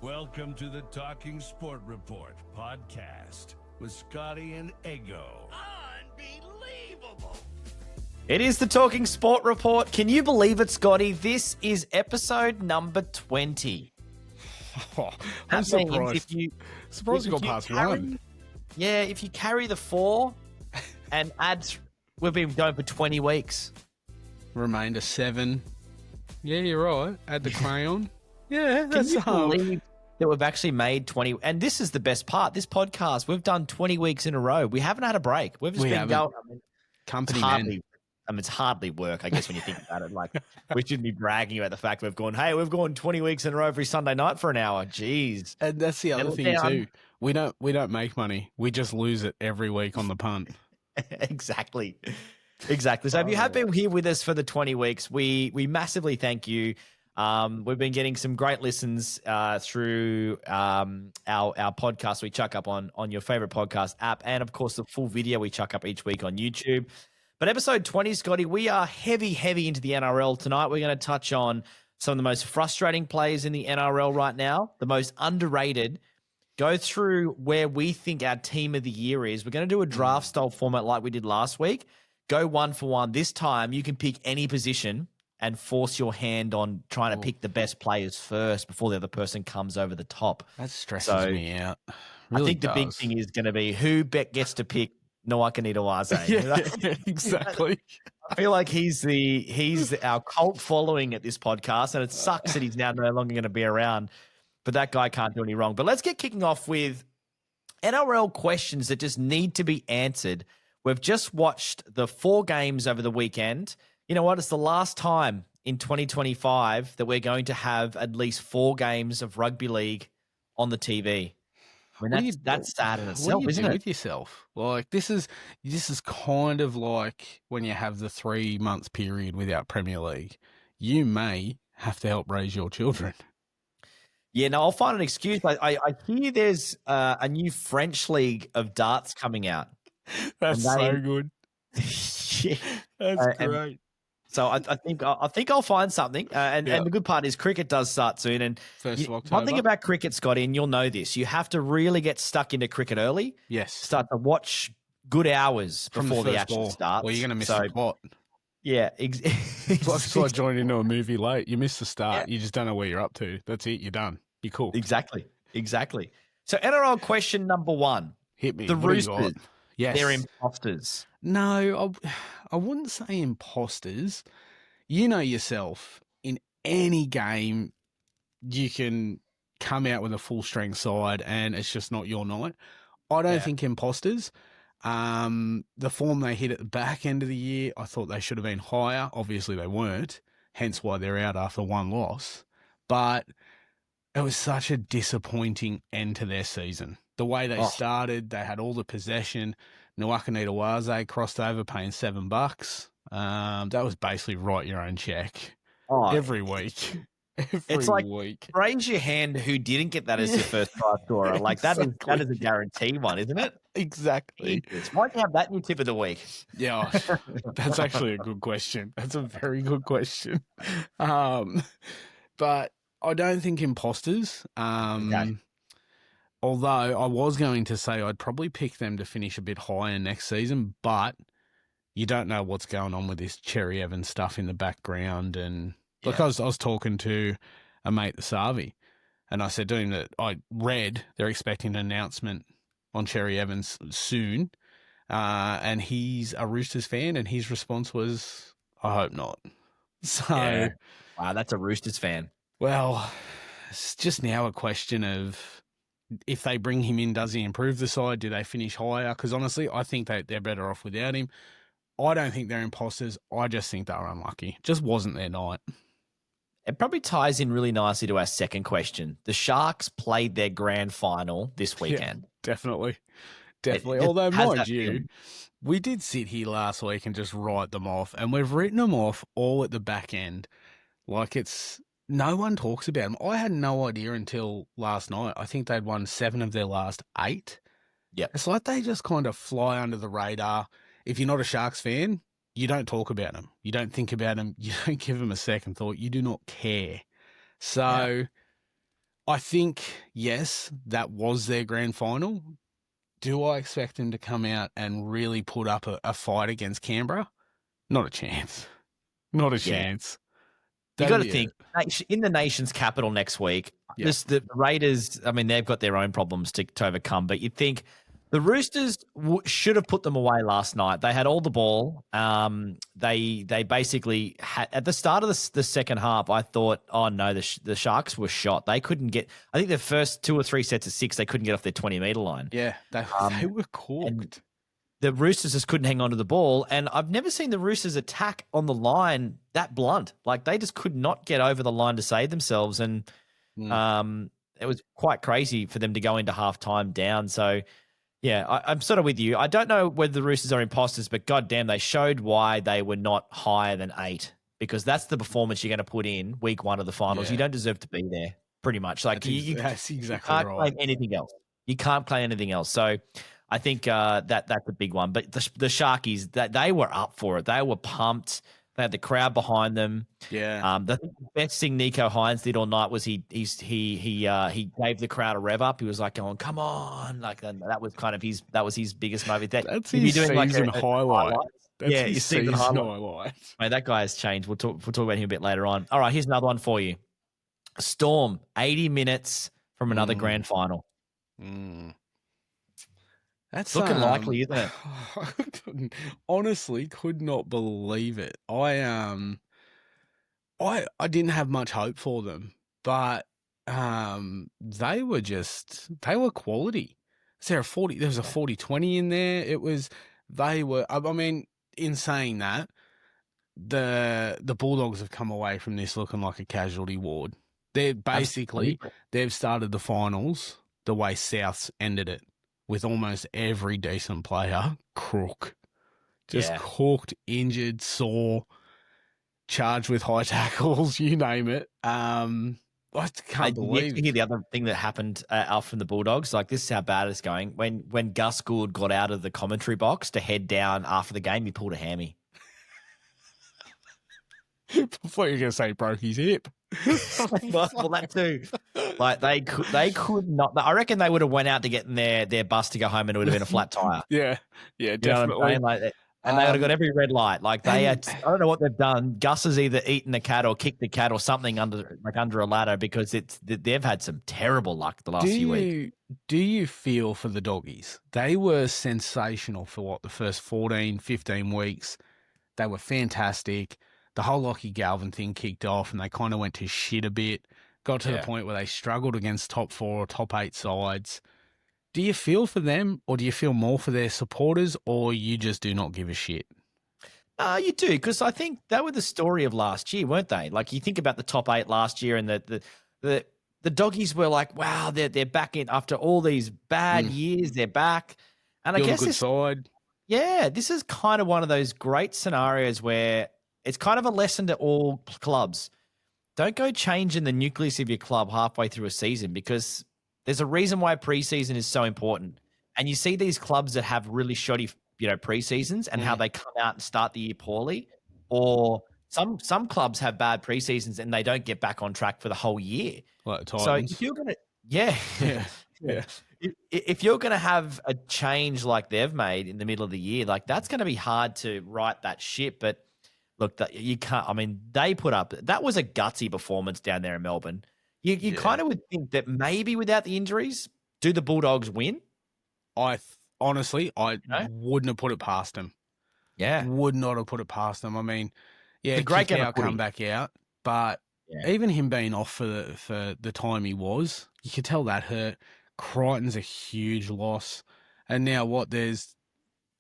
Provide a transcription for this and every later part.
Welcome to the Talking Sport Report podcast with Scotty and Ego. Unbelievable. It is the Talking Sport Report. Can you believe it, Scotty? This is episode number 20. Oh, I'm surprised. Surprised you got past one. Yeah, if you carry the 4 and add, we've been going for 20 weeks. Remainder 7. Yeah, you're right. Add the crayon. Yeah, that's Can you believe that we've actually made 20? And this is the best part. This podcast, we've done 20 weeks in a row. We haven't had a break. We've just been going. Company men. It's hardly work, I guess, when you think about it. Like, we shouldn't be bragging about the fact we've gone 20 weeks in a row every Sunday night for an hour. Jeez. And that's the other thing too. We don't make money. We just lose it every week on the punt. Exactly. So if you have been here with us for the 20 weeks, we massively thank you. We've been getting some great listens through our podcast we chuck up on your favorite podcast app, and of course the full video we chuck up each week on YouTube. But episode 20, Scotty, we are heavy into the NRL tonight. We're going to touch on some of the most frustrating players in the NRL right now, the most underrated, go through where we think our team of the year is. We're going to do a draft style format like we did last week. Go one for one. This time you can pick any position and force your hand on trying to pick the best players first before the other person comes over the top. That stresses me out. Really I think the big thing is going to be who gets to pick Nawaqanitawase. Yeah, exactly. I feel like he's our cult following at this podcast, and it sucks that he's now no longer going to be around. But that guy can't do any wrong. But let's get kicking off with NRL questions that just need to be answered. We've just watched the 4 games over the weekend. You know what? It's the last time in 2025 that we're going to have at least 4 games of rugby league on the TV. I mean, that's sad in itself, isn't it? With yourself, like this is kind of like when you have the 3 month period without Premier League. You may have to help raise your children. Yeah, no, I'll find an excuse. I hear there's a new French league of darts coming out. That's so good. Yeah, that's great. So I think I'll find something. And the good part is cricket does start soon. And 1st of October. One thing about cricket, Scotty, and you'll know this, you have to really get stuck into cricket early. Yes. Start to watch good hours before the action starts. Well, you're going to miss the plot. Yeah. It's like joining into a movie late. You miss the start. Yeah. You just don't know where you're up to. That's it. You're done. You're cool. Exactly. So NRL question number 1. Hit me. The Roosters. Yes. They're imposters. No, I wouldn't say imposters. You know yourself, in any game, you can come out with a full-strength side and it's just not your night. I don't think imposters. The form they hit at the back end of the year, I thought they should have been higher. Obviously, they weren't, hence why they're out after 1 loss. But it was such a disappointing end to their season. The way they started, they had all the possession. Nawaqanitawase crossed over paying $7. That was basically write your own check every week. It's like, raise your hand who didn't get that as your first try scorer. Like that is a guaranteed one, isn't it? Exactly. Why'd you have that in your tip of the week? Yeah, that's actually a good question. That's a very good question. But I don't think imposters. Okay. Although I was going to say I'd probably pick them to finish a bit higher next season, but you don't know what's going on with this Cherry Evans stuff in the background. And because I was talking to a mate, the Savi, and I said to him that I read they're expecting an announcement on Cherry Evans soon, and he's a Roosters fan, and his response was, I hope not. So, wow, that's a Roosters fan. Well, it's just now a question of, if they bring him in, does he improve the side? Do they finish higher? Because honestly, I think they're better off without him. I don't think they're imposters. I just think they were unlucky. Just wasn't their night. It probably ties in really nicely to our second question. The Sharks played their grand final this weekend. Yeah, definitely. Although, mind you, we did sit here last week and just write them off, and we've written them off all at the back end. Like no one talks about them. I had no idea until last night. I think they'd won 7 of their last 8. Yeah. It's like they just kind of fly under the radar. If you're not a Sharks fan, you don't talk about them. You don't think about them. You don't give them a second thought. You do not care. So I think, yes, that was their grand final. Do I expect them to come out and really put up a fight against Canberra? Not a chance. Not a chance. You got to think, in the nation's capital next week, the Raiders, I mean, they've got their own problems to overcome, but you'd think the Roosters should have put them away last night. They had all the ball. They basically had, at the start of the second half, I thought, oh no, the Sharks were shot. They couldn't get, I think the first 2 or 3 sets of 6, they couldn't get off their 20-meter line. Yeah, they were cooked. The Roosters just couldn't hang on to the ball, and I've never seen the Roosters attack on the line that blunt. Like, they just could not get over the line to save themselves, and it was quite crazy for them to go into halftime down. So, yeah, I'm sort of with you. I don't know whether the Roosters are imposters, but goddamn, they showed why they were not higher than 8, because that's the performance you're going to put in week 1 of the finals. Yeah. You don't deserve to be there, pretty much. Like, that's exactly you can't claim anything else. You can't claim anything else. So, I think that's a big one. But the Sharkies, they were up for it. They were pumped. They had the crowd behind them. Yeah. The best thing Nico Hines did all night was he gave the crowd a rev up. He was like going, "Come on!" Like that was kind of his biggest moment. That's his season highlight. That's his season highlight. Mate, that guy has changed. We'll talk about him a bit later on. All right, here's another one for you. Storm, 80 minutes from another grand final. That's looking likely, isn't it? I honestly could not believe it. I didn't have much hope for them, but they were quality. There was a 40-20 in there. I mean, in saying that, the Bulldogs have come away from this looking like a casualty ward. They've started the finals the way Souths ended it, with almost every decent player crook. Just cooked, injured, sore, charged with high tackles, you name it. I can't believe it. The other thing that happened out from the Bulldogs, like, this is how bad it's going. When Gus Gould got out of the commentary box to head down after the game, he pulled a hammy. I thought you were going to say broke his hip. well, that too. Like, they could not. I reckon they would have went out to get in their bus to go home, and it would have been a flat tire. Yeah, definitely. You know what I'm saying? Like, and they would have got every red light. Like, I don't know what they've done. Gus has either eaten the cat or kicked the cat or something under a ladder, because they've had some terrible luck the last few weeks. Do you feel for the doggies? They were sensational for the first 14, 15 weeks. They were fantastic. The whole Lockie Galvin thing kicked off, and they kind of went to shit a bit. Got to the point where they struggled against top 4 or top 8 sides. Do you feel for them, or do you feel more for their supporters, or you just do not give a shit? You do, because I think they were the story of last year, weren't they? Like, you think about the top 8 last year, and the doggies were like, wow, they're back in after all these bad years. They're back, and I guess this is kind of one of those great scenarios where it's kind of a lesson to all clubs. Don't go changing the nucleus of your club halfway through a season, because there's a reason why preseason is so important. And you see these clubs that have really shoddy, preseasons, and how they come out and start the year poorly, or some clubs have bad preseasons and they don't get back on track for the whole year. Like the Titans. So if you're gonna, if you're gonna have a change like they've made in the middle of the year, like, that's going to be hard to right that ship. But look, you can't. I mean, they put up. That was a gutsy performance down there in Melbourne. You kind of would think that maybe without the injuries, do the Bulldogs win? Honestly, wouldn't have put it past them. Yeah, would not have put it past them. I mean, the great game come back out, but even him being off for the time he was, you could tell that hurt. Crichton's a huge loss, and now what? There's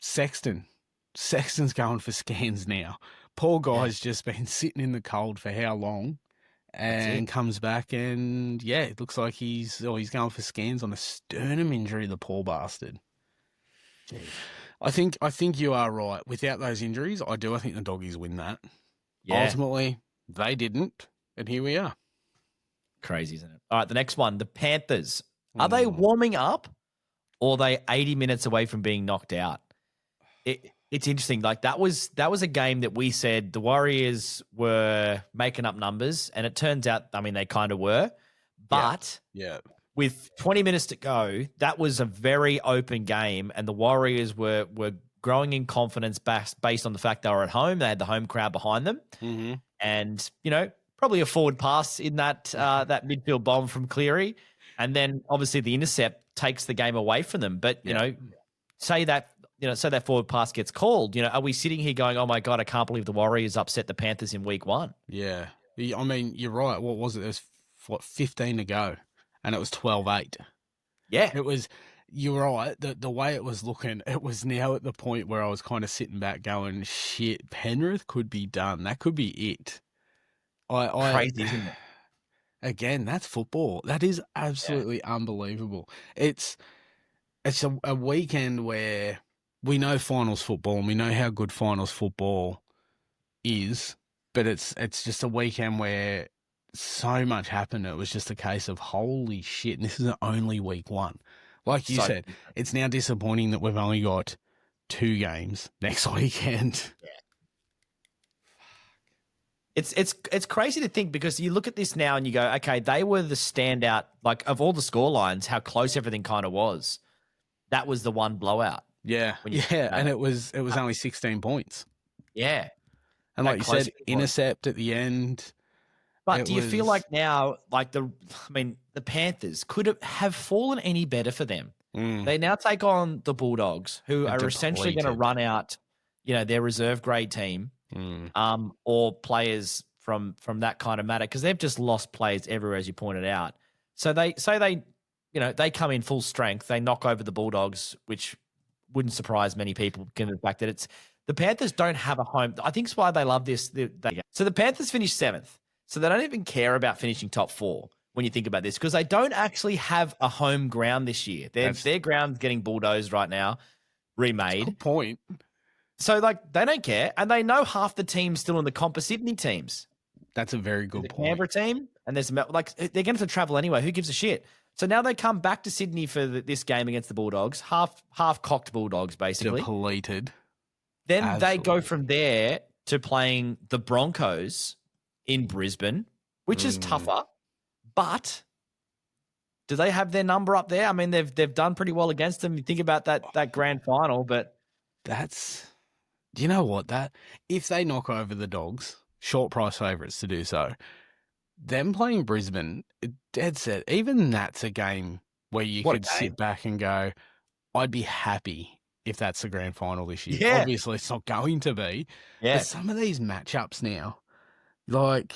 Sexton. Sexton's going for scans now. Poor guy's just been sitting in the cold for how long, and comes back, and it looks like he's going for scans on a sternum injury. The poor bastard. Jeez. I think you are right. Without those injuries, I think the doggies win that. Yeah. Ultimately, they didn't, and here we are. Crazy, isn't it? All right, the next one, the Panthers. Are they warming up, or are they 80 minutes away from being knocked out? It's interesting. Like, that was a game that we said the Warriors were making up numbers, and it turns out, I mean, they kind of were, But with 20 minutes to go, that was a very open game, and the Warriors were growing in confidence based on the fact they were at home. They had the home crowd behind them. Mm-hmm. And, probably a forward pass in that that midfield bomb from Cleary. And then obviously the intercept takes the game away from them. But, say that forward pass gets called, are we sitting here going, oh my God, I can't believe the Warriors upset the Panthers in week 1? Yeah. I mean, you're right. What was it? There's 15 to go, and it was 12-8. Yeah. It was, you're right. The way it was looking, it was now at the point where I was kind of sitting back going, shit, Penrith could be done. That could be it. Crazy, isn't it? Again, that's football. That is absolutely unbelievable. It's a weekend where we know finals football and we know how good finals football is, but it's just a weekend where so much happened. It was just a case of holy shit, and this is only week 1. Like you said, it's now disappointing that we've only got 2 games next weekend. Yeah. It's crazy to think, because you look at this now and you go, okay, they were the standout, like, of all the score lines, how close everything kind of was. That was the one blowout. Yeah, and it was only 16 points. Yeah. And like you said, intercept at the end. But do you feel like now, like the Panthers could have fallen any better for them? They now take on the Bulldogs, who are essentially going to run out, their reserve grade team, or players from that kind of matter, because they've just lost players everywhere, as you pointed out. So they come in full strength. They knock over the Bulldogs, which wouldn't surprise many people, given the fact that the Panthers don't have a home. I think it's why they love this. So the Panthers finished 7th. So they don't even care about finishing top 4 when you think about this, because they don't actually have a home ground this year. Their ground's getting bulldozed right now, remade. Good point. So, they don't care, and they know half the teams still in the comp are Sydney teams. That's a very good point. Canberra team, and they're going to have to travel anyway. Who gives a shit? So now they come back to Sydney for this game against the Bulldogs, half-cocked Bulldogs, basically. Depleted. Then they go from there to playing the Broncos in Brisbane, which is tougher. But do they have their number up there? I mean, they've done pretty well against them. You think about that grand final, but do you know what? That if they knock over the Dogs, short price favourites to do so, them playing Brisbane, dead set. Even that's a game where you could sit back and go, I'd be happy if that's the grand final this year. Yeah. Obviously, it's not going to be. Yeah. But some of these matchups now, like,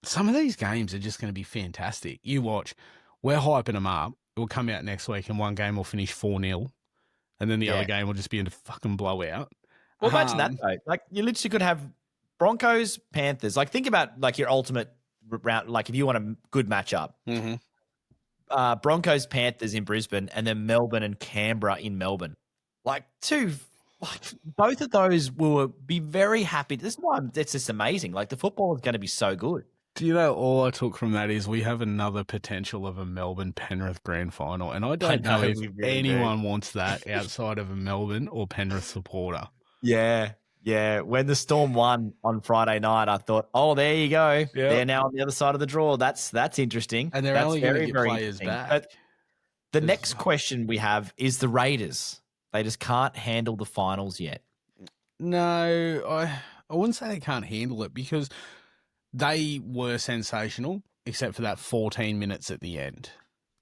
some of these games are just going to be fantastic. You watch, we're hyping them up. It will come out next week, and one game will finish 4-0, and then the other game will just be a fucking blowout. Well, imagine that, though. Like, you literally could have Broncos, Panthers. Like, think about, your ultimate round, if you want a good matchup. Mm-hmm. Broncos, Panthers in Brisbane, and then Melbourne and Canberra in Melbourne. Both of those will be very happy. This is why it's just amazing. The football is going to be so good. Do you know, all I took from that is we have another potential of a Melbourne-Penrith grand final, and I don't know if anyone wants that outside of a Melbourne or Penrith supporter. Yeah. When the Storm won on Friday night, I thought, oh, there you go. Yep. They're now on the other side of the draw. That's interesting. And they're only going to get players back. But the next question we have is the Raiders. They just can't handle the finals yet. No, I wouldn't say they can't handle it, because they were sensational, except for that 14 minutes at the end.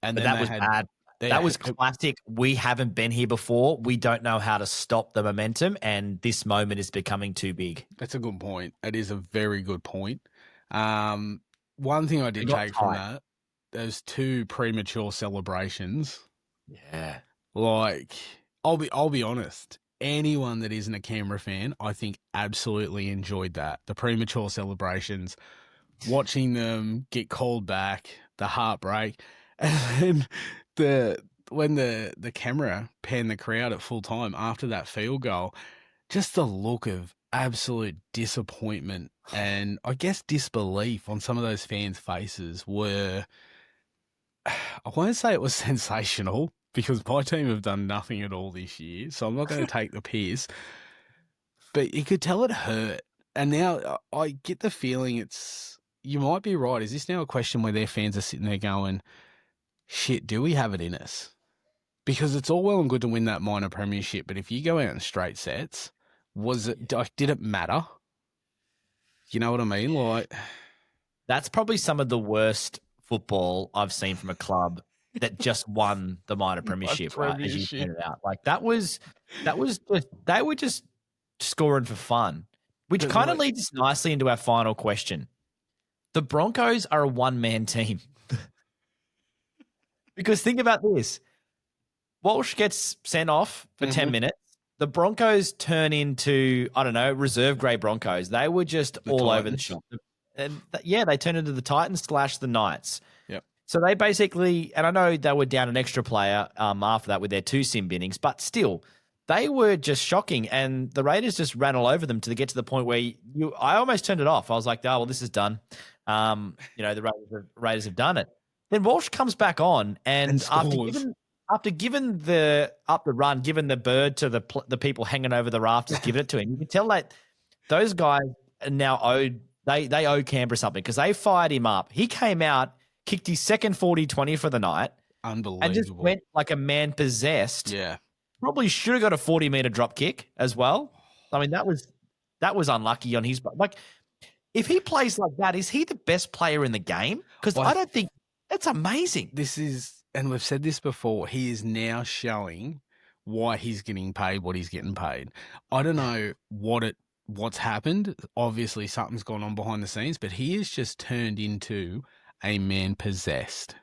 And that was bad. That was classic. We haven't been here before. We don't know how to stop the momentum, and this moment is becoming too big. That's a good point. It is a very good point. One thing I did take from that, there's 2 premature celebrations. Yeah. I'll be honest. Anyone that isn't a Canberra fan, I think absolutely enjoyed that. The premature celebrations, watching them get called back, the heartbreak, and then when the camera panned the crowd at full time after that field goal, just the look of absolute disappointment and I guess disbelief on some of those fans' faces were, I won't say it was sensational, because my team have done nothing at all this year, so I'm not going to take the piss. But you could tell it hurt. And now I get the feeling it's you might be right. Is this now a question where their fans are sitting there going, shit, do we have it in us? Because it's all well and good to win that minor premiership, but if you go out in straight sets, did it matter? You know what I mean? Like, that's probably some of the worst football I've seen from a club that just won the minor premiership, right? As you pointed out, like that was just, they were just scoring for fun, which kind of leads us nicely into our final question. The Broncos are a one-man team. Because think about this. Walsh gets sent off for 10 minutes. The Broncos turn into, I don't know, reserve grade Broncos. They were just all over the shop. And they turned into the Titans / the Knights. Yep. So they basically, and I know they were down an extra player after that with their 2 sim binnings, but still, they were just shocking. And the Raiders just ran all over them to get to the point where I almost turned it off. I was like, oh, well, this is done. The Raiders have done it. Then Walsh comes back on and after giving the run, giving the bird to the people hanging over the rafters, giving it to him, you can tell that those guys are now they owe Canberra something because they fired him up. He came out, kicked his second 40-20 for the night. Unbelievable. And just went like a man possessed. Yeah. Probably should have got a 40-meter drop kick as well. I mean, that was unlucky on his – like, if he plays like that, is he the best player in the game? Because I don't think – that's amazing. This is – and we've said this before, he is now showing why he's getting paid what he's getting paid. I don't know what's happened. Obviously, something's gone on behind the scenes, but he has just turned into a man possessed.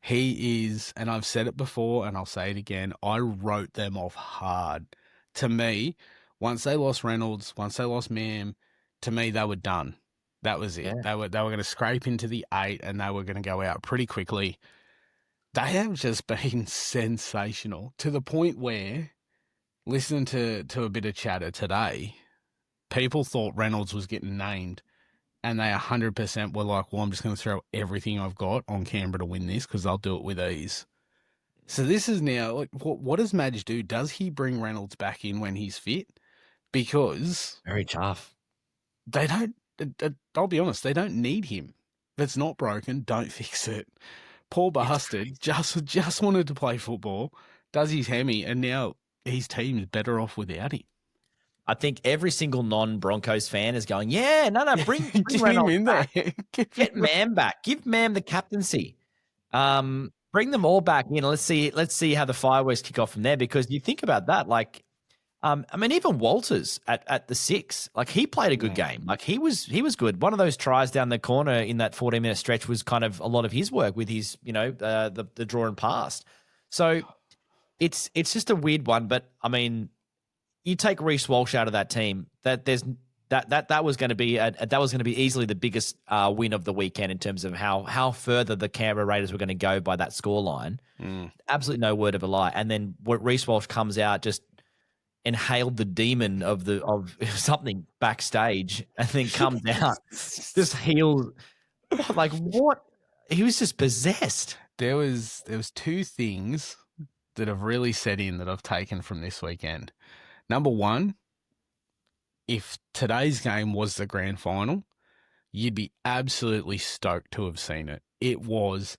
He is, and I've said it before and I'll say it again, I wrote them off hard. To me, once they lost Reynolds, once they lost Mam, to me, they were done. That was it. Yeah. They were going to scrape into the 8 and they were going to go out pretty quickly. They have just been sensational to the point where, listening to a bit of chatter today, people thought Reynolds was getting named and they 100% were like, well, I'm just going to throw everything I've got on Canberra to win this because they'll do it with ease. So this is now, like, what does Madge do? Does he bring Reynolds back in when he's fit? Because very tough. They don't, I'll be honest, they don't need him. If it's not broken, don't fix it. Poor bastard just wanted to play football, does his hammy, and now his team is better off without him. I think every single non-Broncos fan is going, bring Reynolds in there. Get Mam back. Give Mam the captaincy. Bring them all back in. Let's see how the fireworks kick off from there. Because you think about that, like, even Walters at the 6, like he played a good game. Like he was good. One of those tries down the corner in that 14-minute stretch was kind of a lot of his work with his, the draw and pass. So it's just a weird one. But I mean, you take Reece Walsh out of that team, that was going to be easily the biggest win of the weekend in terms of how further the Canberra Raiders were going to go by that scoreline. Absolutely no word of a lie. And then Reece Walsh comes out, just inhaled the demon of something backstage, and then comes out, just healed. Like what? He was just possessed. There was 2 things that have really set in that I've taken from this weekend. Number 1, if today's game was the grand final, you'd be absolutely stoked to have seen it. It was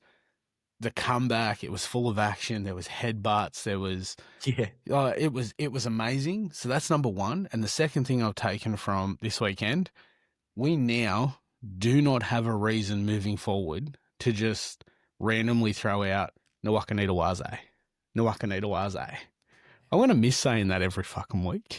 the comeback. It was full of action. There was headbutts. There was, it was amazing. So that's number 1. And the second thing I've taken from this weekend, we now do not have a reason moving forward to just randomly throw out Nawaqanita Waze. I want to miss saying that every fucking week.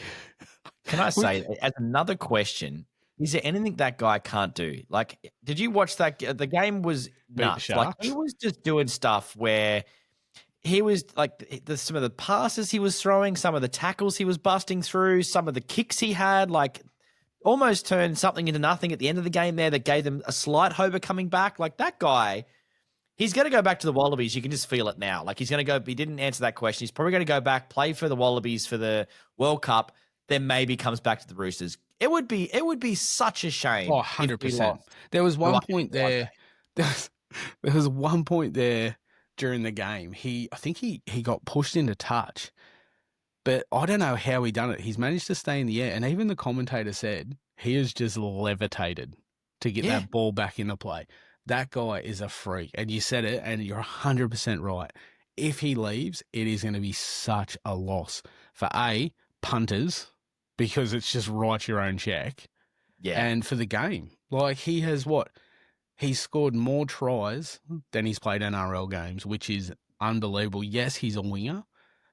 Can I say, as another question, is there anything that guy can't do? Like, did you watch that? The game was nuts. Like, he was just doing stuff where he was like some of the passes he was throwing, some of the tackles he was busting through, some of the kicks he had, like almost turned something into nothing at the end of the game there that gave them a slight hope of coming back. Like that guy, he's going to go back to the Wallabies. You can just feel it now. Like he's going to go, he didn't answer that question. He's probably going to go back, play for the Wallabies for the World Cup, then maybe comes back to the Roosters. It would be such a shame. Oh, 100%. There was one point there. There was one point there during the game. I think he got pushed into touch, but I don't know how he done it. He's managed to stay in the air, and even the commentator said he is just levitated to get that ball back into play. That guy is a freak. And you said it, and you're 100% right. If he leaves, it is going to be such a loss for punters, because it's just write your own check. Yeah. And for the game. Like, he has He's scored more tries than he's played NRL games, which is unbelievable. Yes, he's a winger,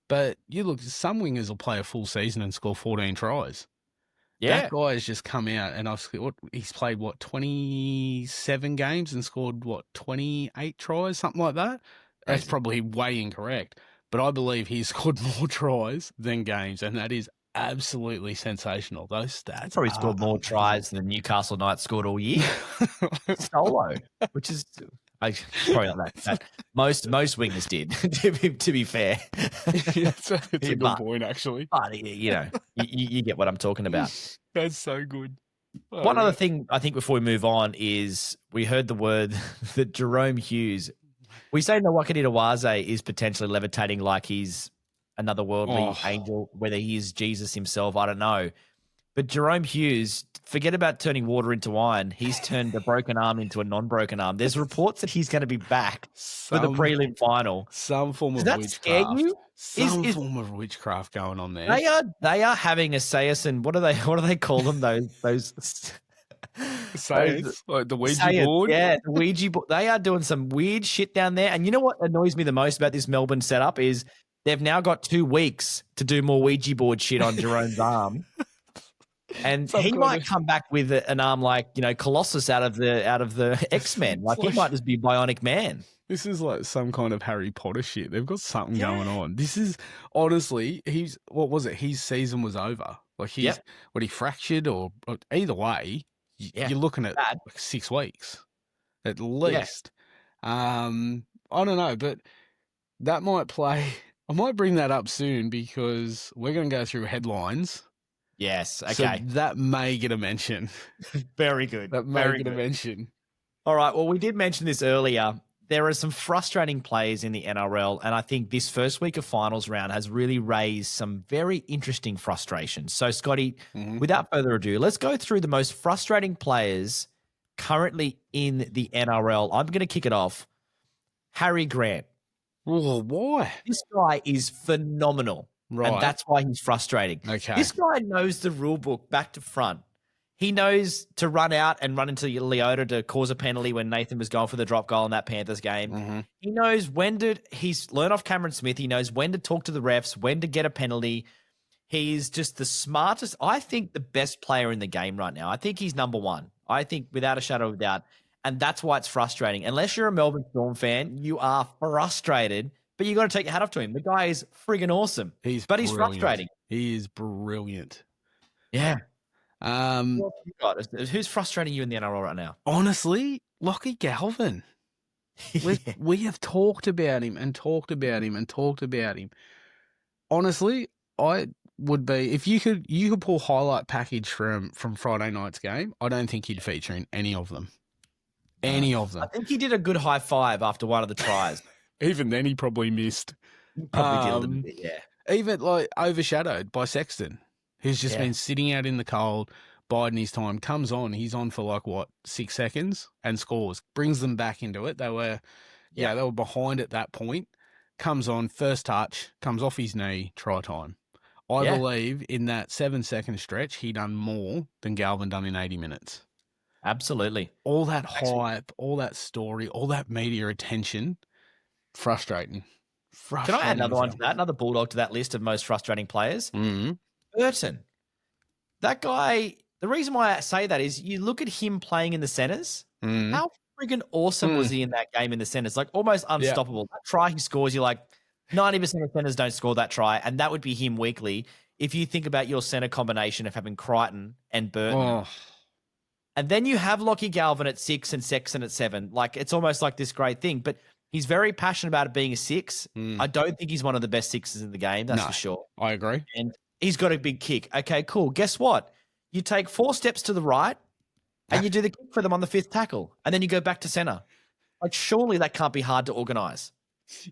but you look, some wingers will play a full season and score 14 tries. Yeah. That guy has just come out, and he's played 27 games and scored 28 tries, something like that. That's probably way incorrect, but I believe he's scored more tries than games, and that is absolutely sensational. Those stats. Probably scored more tries than Newcastle Knights scored all year. Solo, which is probably not that. Most wingers did. to be fair, it's a good point, actually. But you get what I'm talking about. That's so good. One other thing I think before we move on is we heard the word that Jerome Hughes. We say Nawakani Tawaze is potentially levitating like he's another worldly angel, whether he is Jesus himself, I don't know. But Jerome Hughes, forget about turning water into wine. He's turned a broken arm into a non-broken arm. There's reports that he's going to be back for the prelim final. Some form of Does that scare you? Some form of witchcraft going on there. They are having a seance. What do they call them? Those Sayers, like the Ouija board. Yeah, the Ouija board. They are doing some weird shit down there. And you know what annoys me the most about this Melbourne setup is they've now got 2 weeks to do more Ouija board shit on Jerome's arm. And he might come back with an arm like, Colossus out of the X-Men. Like, he might just be Bionic Man. This is like some kind of Harry Potter shit. They've got something going on. This is, honestly, what was it? His season was over. Like, he fractured or either way, you're looking at like 6 weeks at least. I don't know, but that might play. I might bring that up soon because we're going to go through headlines. Yes. Okay. So that may get a mention. Very good. That may get a mention. All right. Well, we did mention this earlier. There are some frustrating plays in the NRL, and I think this first week of finals round has really raised some very interesting frustrations. So, Scotty, without further ado, let's go through the most frustrating players currently in the NRL. I'm going to kick it off. Harry Grant. Oh, why? This guy is phenomenal. Right. And that's why he's frustrating. Okay. This guy knows the rule book back to front. He knows to run out and run into Leota to cause a penalty when Nathan was going for the drop goal in that Panthers game. He knows he's learned off Cameron Smith. He knows when to talk to the refs, when to get a penalty. He's just the smartest, I think the best player in the game right now. I think he's number one. I think without a shadow of a doubt. And that's why it's frustrating. Unless you're a Melbourne Storm fan, you are frustrated. But you got to take your hat off to him. The guy is friggin' awesome. He's frustrating. He is brilliant. Yeah. Who's frustrating you in the NRL right now? Honestly, Lockie Galvin. We have talked about him and talked about him and talked about him. Honestly, I would be, if you could pull highlight package from Friday night's game, I don't think he'd feature in any of them. Any of them. I think he did a good high five after one of the tries. Even then, he probably missed. He probably did a little bit, yeah. Even overshadowed by Sexton, who's just been sitting out in the cold, biding his time. Comes on, he's on for 6 seconds and scores. Brings them back into it. They were, they were behind at that point. Comes on, first touch, comes off his knee, try time. I believe in that 7-second stretch, he done more than Galvin done in 80 minutes. Absolutely. All that hype, all that story, all that media attention. Frustrating. Can I add another one to that? Another Bulldog to that list of most frustrating players? Burton. That guy, the reason why I say that is you look at him playing in the centres. How friggin' awesome was he in that game in the centres? Like almost unstoppable. That try he scores, you're like 90% of centres don't score that try, and that would be him weekly. If you think about your centre combination of having Crichton and Burton. And then you have Lockie Galvin at 6 and Sexton at 7. Like it's almost like this great thing, but he's very passionate about it being a 6. I don't think he's one of the best 6s in the game, that's for sure. I agree. And he's got a big kick. Okay, cool. Guess what? You take 4 steps to the right and you do the kick for them on the 5th tackle, and then you go back to centre. Like, surely that can't be hard to organise.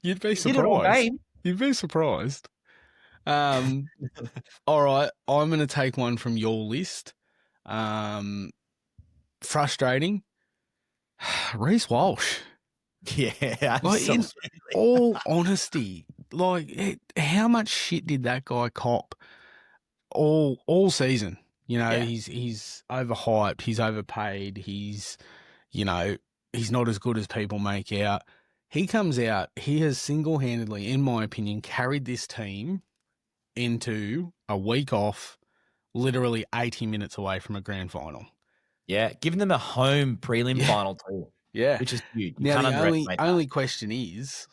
You'd be surprised. You'd be surprised. All right, I'm going to take one from your list. frustrating. Reece Walsh. Yeah, Like, in absolutely. all honesty, like, how much shit did that guy cop all season? You know, Yeah. he's overhyped, he's overpaid, he's not as good as people make out. He comes out, he has single-handedly, in my opinion, carried this team into a week off, literally 80 minutes away from a grand final. Yeah, giving them a home prelim final too. Yeah. Which is huge. You Now, can't the underestimate that. only question is,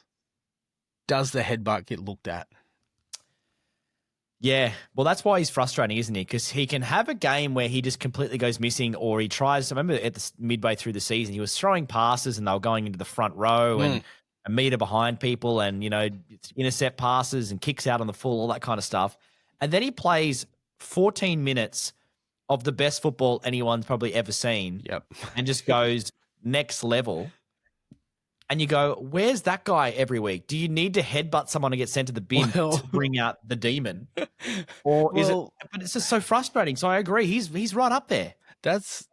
does the headbutt get looked at? Yeah, well, that's why he's frustrating, isn't he? Because he can have a game where he just completely goes missing, or he tries. I remember at the midway through the season, he was throwing passes and they were going into the front row and a meter behind people, and intercept passes and kicks out on the full, all that kind of stuff. And then he plays 14 minutes of the best football anyone's probably ever seen. Yep. And just goes next level. And you go, where's that guy every week? Do you need to headbutt someone to get sent to the bin to bring out the demon? Or is it? But it's just so frustrating. So I agree. He's right up there. That's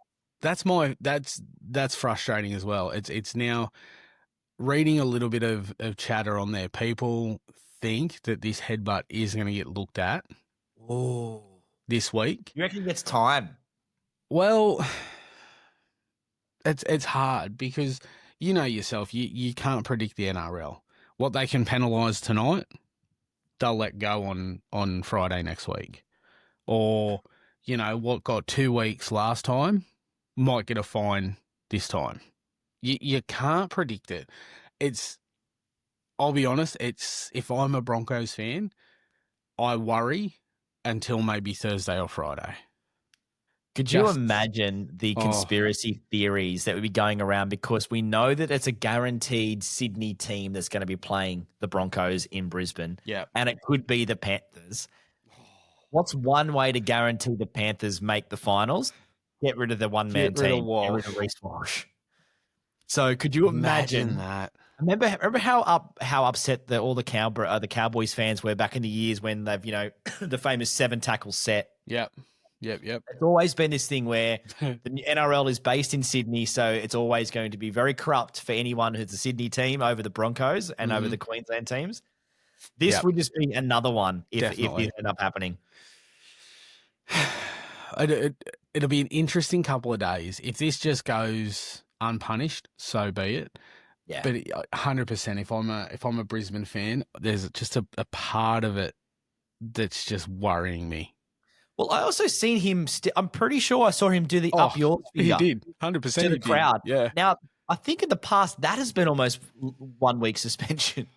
frustrating as well. It's now reading a little bit of chatter on there. People think that this headbutt is going to get looked at this week. You reckon he gets time? Well, it's hard because you know yourself, you can't predict the NRL. What they can penalise tonight, they'll let go on Friday next week. Or, what got 2 weeks last time might get a fine this time. You can't predict it. I'll be honest, if I'm a Broncos fan, I worry until maybe Thursday or Friday. Could you imagine the conspiracy theories that would be going around, because we know that it's a guaranteed Sydney team that's going to be playing the Broncos in Brisbane. Yeah. And it could be the Panthers. What's one way to guarantee the Panthers make the finals? Get rid of the one-man team. Get rid of Reece Walsh. So could you imagine that? Remember how upset all the Cowboys fans were back in the years when they've, the famous 7 tackle set. Yep. It's always been this thing where the NRL is based in Sydney, so it's always going to be very corrupt for anyone who's a Sydney team over the Broncos and over the Queensland teams. This would just be another one if this ended up happening. It'll be an interesting couple of days. If this just goes unpunished, so be it. Yeah. But 100%, if I'm a Brisbane fan, there's just a part of it that's just worrying me. Well, I also seen him. I'm pretty sure I saw him do the up yours finger. He did 100% to the crowd. Yeah. Now, I think in the past that has been almost 1 week suspension,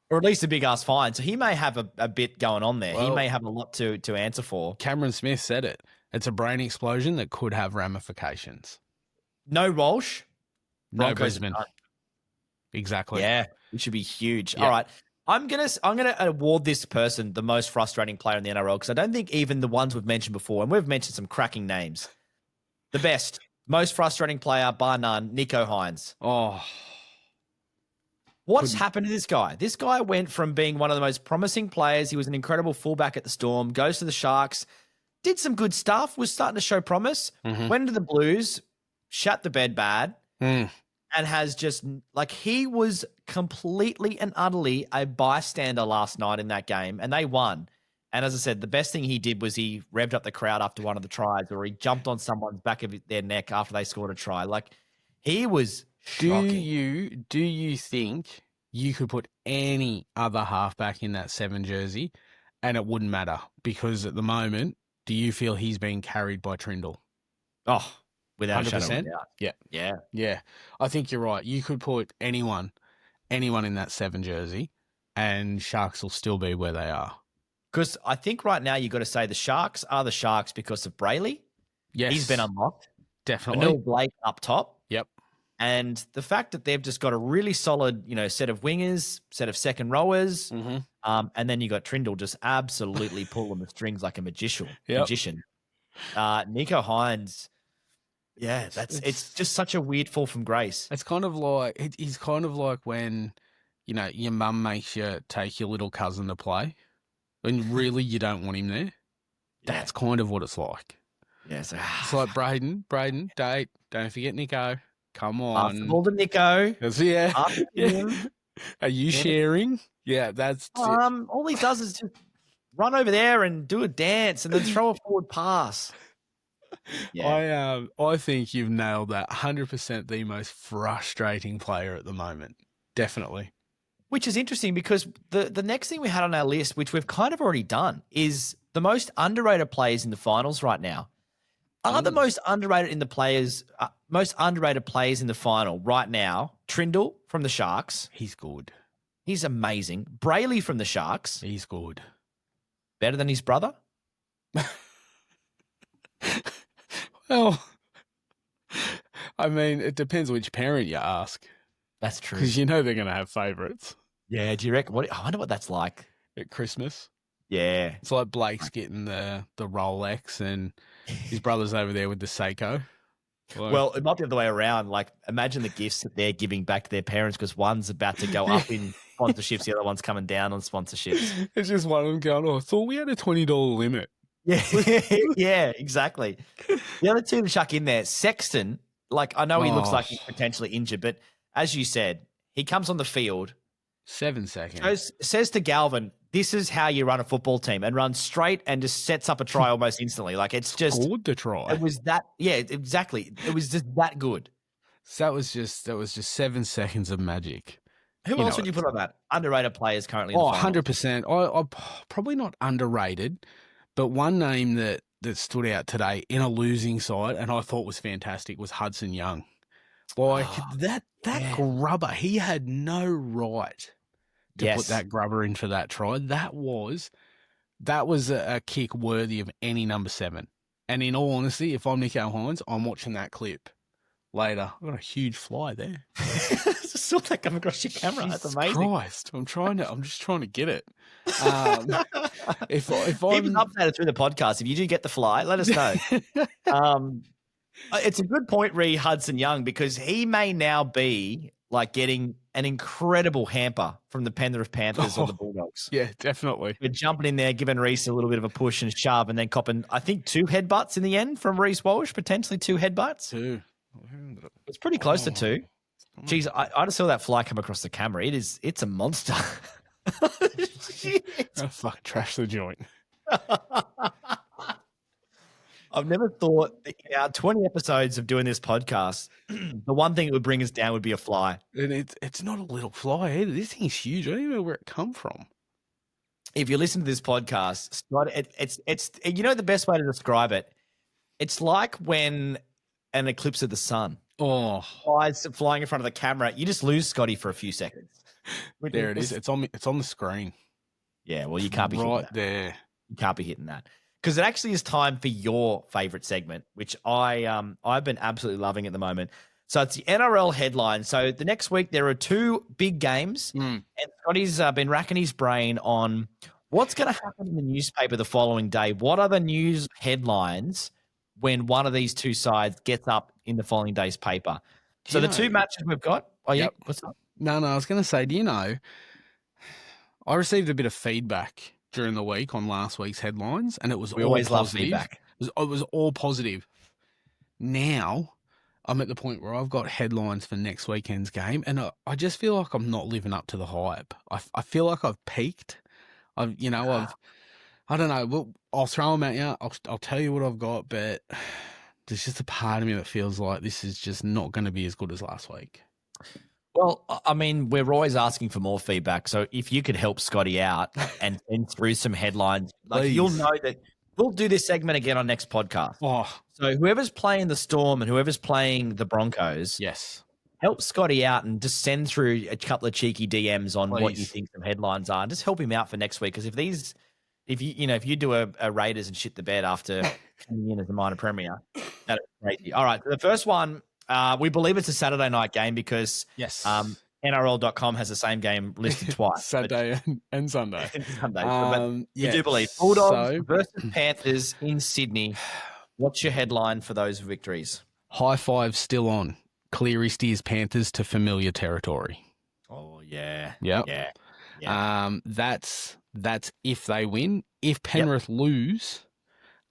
or at least a big ass fine. So he may have a bit going on there. He may have a lot to answer for. Cameron Smith said it. It's a brain explosion that could have ramifications. No Walsh. No Brisbane. Exactly. Yeah, it should be huge. Yeah. All right. I'm gonna award this person the most frustrating player in the NRL, because I don't think even the ones we've mentioned before, and we've mentioned some cracking names, the best, most frustrating player bar none, Nicho Hynes. What's happened to this guy? This guy went from being one of the most promising players. He was an incredible fullback at the Storm, goes to the Sharks, did some good stuff, was starting to show promise, went into the Blues, shut the bed bad, and has just, he was completely and utterly a bystander last night in that game, and they won. And as I said, the best thing he did was he revved up the crowd after one of the tries, or he jumped on someone's back of their neck after they scored a try. He was shocking. Do you think you could put any other halfback in that 7 jersey and it wouldn't matter? Because at the moment, do you feel he's being carried by Trindle? Without 100%? Yeah. I think you're right. You could put anyone in that 7 jersey and Sharks will still be where they are. Because I think right now you've got to say the Sharks are the Sharks because of Brayley. Yes. He's been unlocked. Definitely. Manil Blake up top. Yep. And the fact that they've just got a really solid, set of wingers, set of second rowers, and then you got Trindle just absolutely pulling the strings like a magician. Nicho Hynes. Yeah, it's just such a weird fall from grace. It's kind of like he's kind of like when, your mum makes you take your little cousin to play, and really you don't want him there. That's kind of what it's like. Yeah, so It's like Braden, date. Don't forget Nico. Come pass the on. ball to Nico. Yeah. Pass it to Yeah. him. Are you Yeah. sharing? Yeah, that's All he does is just run over there and do a dance and then throw a forward pass. Yeah. I think you've nailed that. 100% the most frustrating player at the moment. Definitely. Which is interesting because the next thing we had on our list, which we've kind of already done, is the most underrated players in the finals right now. Are the most underrated players in the final right now? Trindle from the Sharks. He's good. He's amazing. Brayley from the Sharks. He's good. Better than his brother? Well, I mean, it depends which parent you ask. That's true. Because you know they're going to have favourites. Yeah, do you reckon? I wonder what that's like. At Christmas. Yeah. It's like Blake's getting the Rolex and his brother's over there with the Seiko. Well, it might be the other way around. Like, imagine the gifts that they're giving back to their parents because one's about to go up in sponsorships, the other one's coming down on sponsorships. It's just one of them going, I thought we had a $20 limit. Yeah, yeah, exactly. The other two to chuck in there, Sexton, like, I know he looks like he's potentially injured, but as you said, he comes on the field. 7 seconds. Says to Galvin, this is how you run a football team, and runs straight and just sets up a try almost instantly. Like, it's just scored the try. It was that, yeah, exactly. It was just that good. So that was just 7 seconds of magic. Who else would you put on that? Underrated players currently in the finals. 100%. I probably not underrated, but one name that stood out today in a losing side and I thought was fantastic was Hudson Young. Like that grubber, he had no right to put that grubber in for that try. That was a kick worthy of any number 7. And in all honesty, if I'm Nico Hines, I'm watching that clip later. I've got a huge fly there. I just saw that come across your camera. Jesus That's amazing. Christ. I'm just trying to get it. If Keep I'm us updated through the podcast. If you do get the fly, let us know. It's a good point, Hudson Young, because he may now be like getting an incredible hamper from the Penrith Panthers or the Bulldogs. Yeah, definitely. We're jumping in there, giving Reece a little bit of a push and shove, and then copping, I think, 2 headbutts in the end from Reece Walsh, potentially 2 headbutts. 2. It's pretty close to 2. Jeez, I just saw that fly come across the camera. It's a monster. Oh, fuck, trash the joint. I've never thought that in our 20 episodes of doing this podcast, the one thing that would bring us down would be a fly. And it's not a little fly either. This thing's huge. I don't even know where it come from. If you listen to this podcast, it's you know the best way to describe it. It's like when an eclipse of the sun. Flies flying in front of the camera. You just lose Scotty for a few seconds. There it is. It's on the screen. Yeah, well, you can't be right there. You can't be hitting that. Because it actually is time for your favorite segment, which I've been absolutely loving at the moment. So it's the NRL headlines. So the next week there are 2 big games, and Scotty's been racking his brain on what's going to happen in the newspaper the following day. What are the news headlines when one of these 2 sides gets up in the following day's paper? So the 2 matches we've got. Oh, yeah. What's up? No, I was going to say, do you know, I received a bit of feedback during the week on last week's headlines, and it was always all love positive. feedback. It was all positive. Now I'm at the point where I've got headlines for next weekend's game, and I just feel like I'm not living up to the hype. I feel like I've peaked. I don't know. Well, I'll throw them at you. I'll tell you what I've got, but there's just a part of me that feels like this is just not going to be as good as last week. Well, I mean, we're always asking for more feedback. So if you could help Scotty out and send through some headlines, like you'll know that we'll do this segment again on next podcast. So whoever's playing the Storm and whoever's playing the Broncos, yes, help Scotty out and just send through a couple of cheeky DMs on what you think some headlines are, and just help him out for next week. Because if you do a Raiders and shit the bed after coming in as a minor premier, that's crazy. All right, so the first one. We believe it's a Saturday night game because NRL.com has the same game listed twice. Saturday and Sunday. You do believe. Bulldogs versus Panthers in Sydney. What's your headline for those victories? High five still on. Cleary steers Panthers to familiar territory. Oh, yeah. Yep. Yeah. That's if they win. If Penrith lose,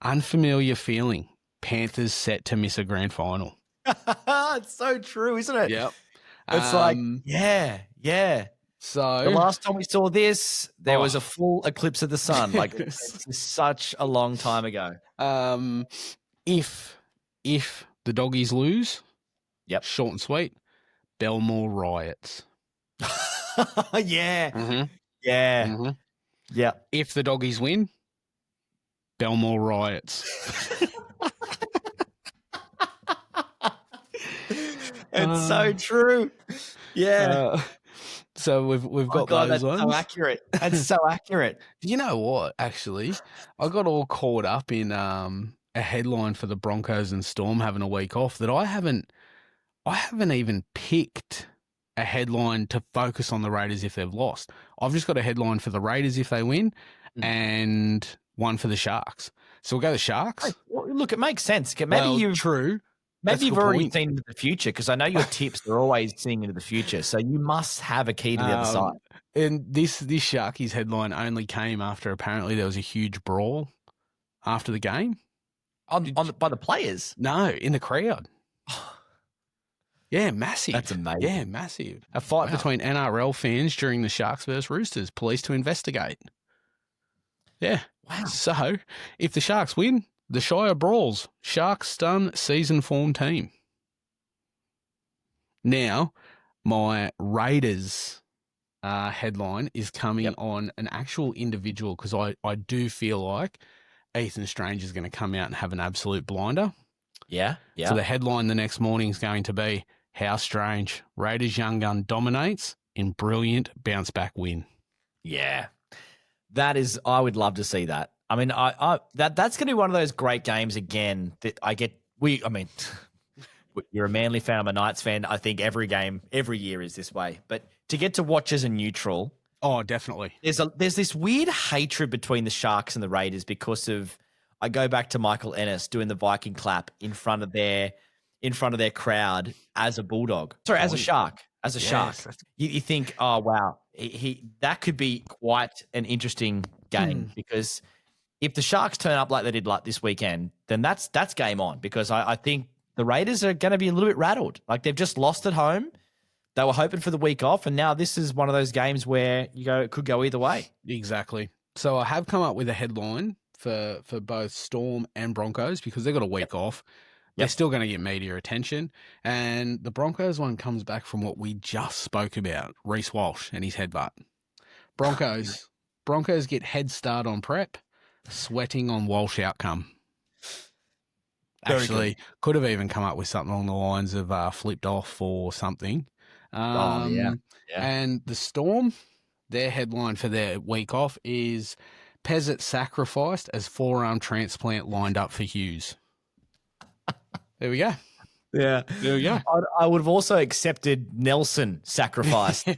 unfamiliar feeling. Panthers set to miss a grand final. It's so true, isn't it? Yep. It's like, yeah. So The last time we saw this, there was a full eclipse of the sun. Like, it's such a long time ago. If the doggies lose, yep, short and sweet, Belmore riots. Yeah. Mm-hmm. Yeah. Mm-hmm. Yeah. If the doggies win, Belmore riots. It's so true. Yeah. So we've got those that's ones. so accurate. That's so accurate. You know what? Actually, I got all caught up in a headline for the Broncos and Storm having a week off that I haven't even picked a headline to focus on the Raiders if they've lost. I've just got a headline for the Raiders if they win, and one for the Sharks. So we'll go the Sharks. Well, look, it makes sense. Maybe true. Maybe you've already seen into the future, because I know your tips are always seeing into the future. So you must have a key to the other side. And this Sharkies headline only came after apparently there was a huge brawl after the game. By the players? No, in the crowd. Yeah, massive. That's amazing. Yeah, massive. A fight between NRL fans during the Sharks versus Roosters. Police to investigate. Yeah. Wow. So, if the Sharks win, the Shire brawls. Sharks stun season form team. Now, my Raiders headline is coming on an actual individual, because I do feel like Ethan Strange is going to come out and have an absolute blinder. Yeah. So the headline the next morning is going to be, how strange. Raiders young gun dominates in brilliant bounce back win. Yeah. I would love to see that. I mean, that's going to be one of those great games again that I get. You're a Manly fan, I'm a Knights fan. I think every game, every year is this way. But to get to watch as a neutral. Oh, definitely. There's this weird hatred between the Sharks and the Raiders because of, I go back to Michael Ennis doing the Viking clap in front of their crowd as a Bulldog. Sorry, as a Shark. As a Shark. You think, oh, wow, that could be quite an interesting game because if the Sharks turn up like they did like this weekend, then that's game on, because I think the Raiders are going to be a little bit rattled. Like, they've just lost at home. They were hoping for the week off, and now this is one of those games where it could go either way. Exactly. So I have come up with a headline for both Storm and Broncos, because they've got a week off. They're still going to get media attention. And the Broncos one comes back from what we just spoke about, Reece Walsh and his headbutt. Broncos get head start on prep, sweating on Walsh outcome. Actually, could have even come up with something along the lines of flipped off or something. And the Storm, their headline for their week off is Pezzett sacrificed as forearm transplant lined up for Hughes. There we go. Yeah. There we go. I would have also accepted Nelson sacrificed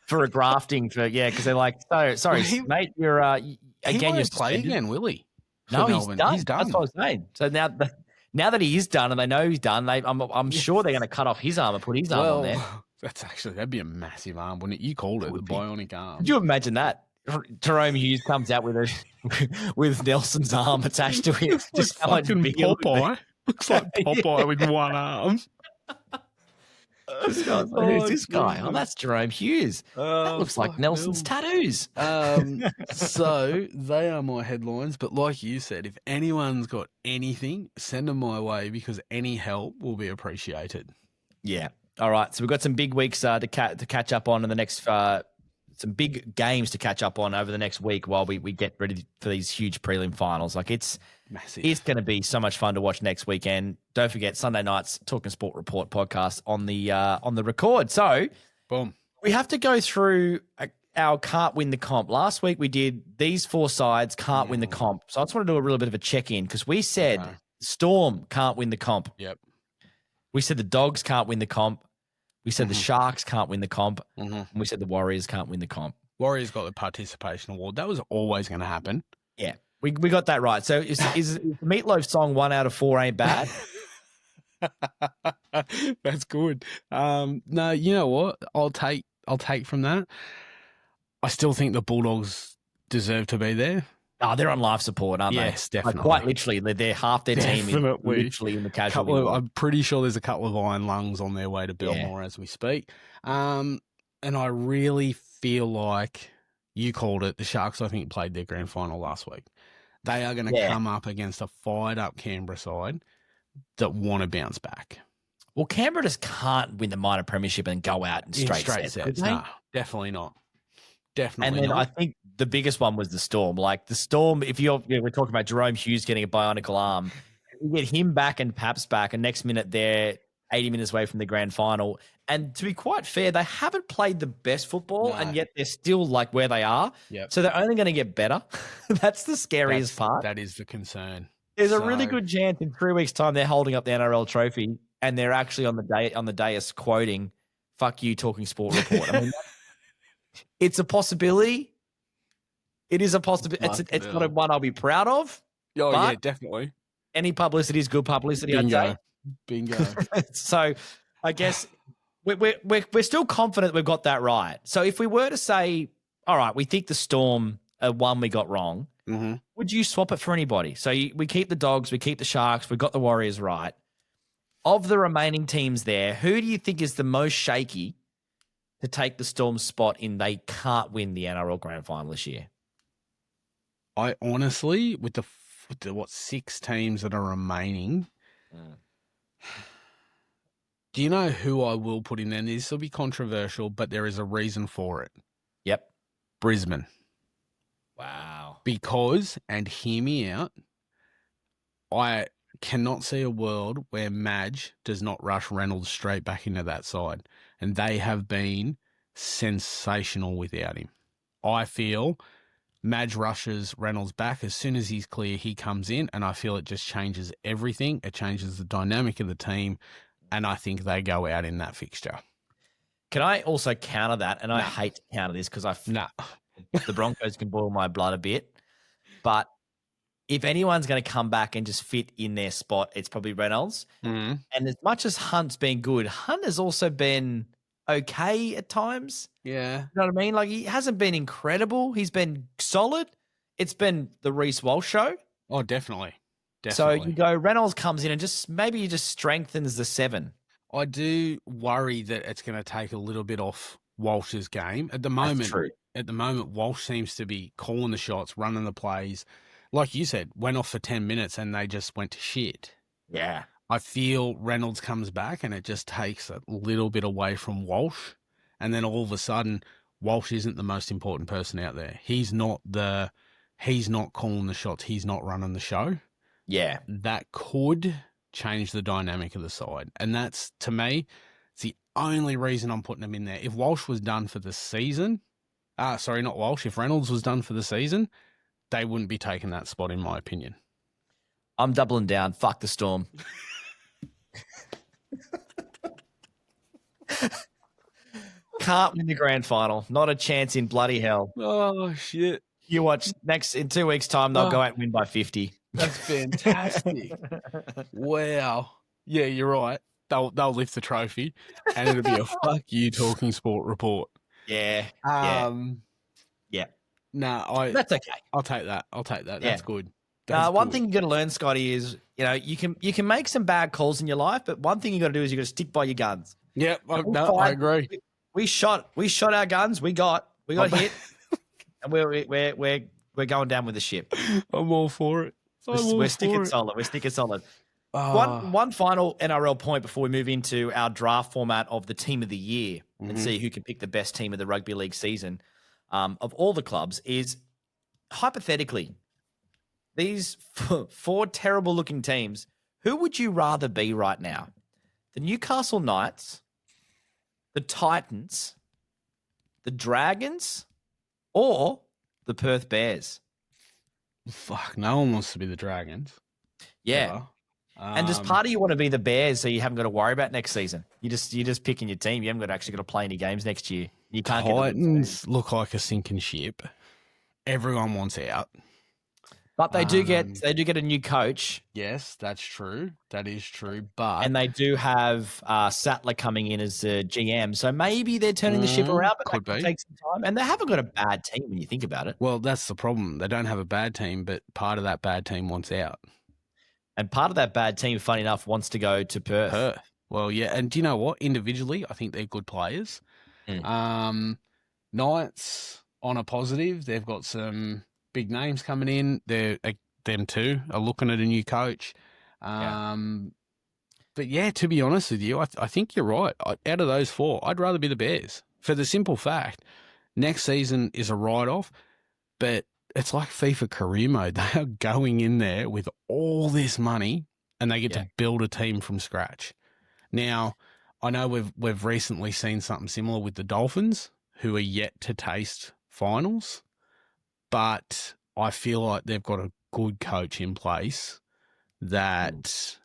for a grafting because they're like, sorry, mate, you're again, you're play again, will he? No, he's done. That's what I was saying. So now that he is done and they know he's done, I'm sure they're going to cut off his arm and put his arm on there. That'd be a massive arm, wouldn't it? You called it the bionic arm. Could you imagine that? Jerome Hughes comes out with Nelson's arm attached to him. Just fucking Popeye. Looks like Popeye with one arm. Who's this guy? Oh, that's Jerome Hughes. That looks like Nelson's tattoos. So they are my headlines. But like you said, if anyone's got anything, send them my way, because any help will be appreciated. Yeah. All right. So we've got some big weeks to catch up on in the next some big games to catch up on over the next week while we get ready for these huge prelim finals. Like, it's massive. It's going to be so much fun to watch next weekend. Don't forget Sunday night's Talking Sport Report podcast on the record. So, boom, we have to go through our can't win the comp. Last week we did these four sides can't win the comp. So I just want to do a little bit of a check-in, because we said Storm can't win the comp. Yep. We said the Dogs can't win the comp. We said the Sharks can't win the comp. And we said the Warriors can't win the comp. Warriors got the participation award. That was always going to happen. Yeah, we got that right. So is the Meatloaf song 1 out of 4 ain't bad? That's good. No, you know what? I'll take from that. I still think the Bulldogs deserve to be there. Oh, they're on life support, aren't they? Yes, definitely. Like, quite literally, they're half their team is Definitely. literally in the casualty ward. I'm pretty sure there's a couple of iron lungs on their way to Belmore as we speak. And I really feel like you called it. The Sharks, I think, played their grand final last week. They are going to come up against a fired-up Canberra side that want to bounce back. Well, Canberra just can't win the minor premiership and go out in straight sets. No, definitely not. Definitely and then not. I think the biggest one was the Storm. Like the Storm, if we're talking about Jerome Hughes getting a bionicle arm, you get him back and Paps back, and next minute they're 80 minutes away from the grand final. And to be quite fair, they haven't played the best football, and yet they're still like where they are. Yep. So they're only going to get better. That's the scariest part. That is the concern. There's a really good chance in 3 weeks' time they're holding up the NRL trophy, and they're actually on the dais quoting, "Fuck you, Talking Sport Report." I mean, it's a possibility. It is a possibility. It's not one I'll be proud of. Oh, yeah, definitely. Any publicity is good publicity, Bingo. I'd say. Bingo. So I guess we're still confident we've got that right. So if we were to say, all right, we think the Storm are one we got wrong, would you swap it for anybody? So we keep the Dogs, we keep the Sharks, we got the Warriors right. Of the remaining teams there, who do you think is the most shaky to take the Storm's spot in they can't win the NRL Grand Final this year? I honestly, with the 6 teams that are remaining, do you know who I will put in there? This will be controversial, but there is a reason for it. Yep. Brisbane. Wow. Because, and hear me out, I cannot see a world where Madge does not rush Reynolds straight back into that side. And they have been sensational without him. I feel Madge rushes Reynolds back. As soon as he's clear, he comes in, and I feel it just changes everything. It changes the dynamic of the team, and I think they go out in that fixture. Can I also counter that? And I hate to counter this because the Broncos can boil my blood a bit. But if anyone's going to come back and just fit in their spot, it's probably Reynolds. And as much as Hunt's been good, Hunt has also been okay at times. Yeah. You know what I mean? Like, he hasn't been incredible. He's been solid. It's been the Reece Walsh show. Oh, definitely. So you go, Reynolds comes in and maybe he just strengthens the 7. I do worry that it's going to take a little bit off Walsh's game. At the moment, Walsh seems to be calling the shots, running the plays. Like you said, went off for 10 minutes and they just went to shit. Yeah. I feel Reynolds comes back and it just takes a little bit away from Walsh. And then all of a sudden, Walsh isn't the most important person out there. He's not calling the shots. He's not running the show. Yeah. That could change the dynamic of the side. And that's, to me, it's the only reason I'm putting him in there. If Walsh was done for the season, not Walsh, if Reynolds was done for the season, they wouldn't be taking that spot, in my opinion. I'm doubling down. Fuck the Storm. Can't win the grand final. Not a chance in bloody hell. Oh, shit. You watch in 2 weeks' time, they'll go out and win by 50. That's fantastic. Wow. Yeah, you're right. They'll lift the trophy and it'll be a fuck you Talking Sport report. Yeah. Yeah. No, that's okay. I'll take that. Yeah. That's good. One thing you got to learn, Scotty, is you can make some bad calls in your life, but one thing you got to do is you got to stick by your guns. Yeah, I agree. We shot our guns. We got hit, and we're going down with the ship. I'm all for it. We're sticking solid. We're sticking solid. One final NRL point before we move into our draft format of the team of the year and see who can pick the best team of the rugby league season of all the clubs is, hypothetically, these 4 terrible-looking teams, who would you rather be right now? The Newcastle Knights, the Titans, the Dragons, or the Perth Bears? Fuck, no one wants to be the Dragons. Yeah. And does part of you want to be the Bears so you haven't got to worry about next season? You're just picking your team. You haven't actually got to play any games next year. You can't. Titans look like a sinking ship. Everyone wants out. But they do get a new coach. Yes, that's true. That is true. But And they do have Sattler coming in as a GM. So maybe they're turning the ship around, but could that could be. take some time. And they haven't got a bad team when you think about it. Well, that's the problem. They don't have a bad team, but part of that bad team wants out. And part of that bad team, funny enough, wants to go to Perth. Well, yeah. And do you know what? Individually, I think they're good players. Knights, on a positive, they've got some big names coming in. Them too are looking at a new coach. But yeah, to be honest with you, I think you're right. Out of those four, I'd rather be the Bears for the simple fact next season is a write-off, but it's like FIFA career mode. They are going in there with all this money and they get to build a team from scratch. Now, I know we've recently seen something similar with the Dolphins, who are yet to taste finals, but I feel like they've got a good coach in place that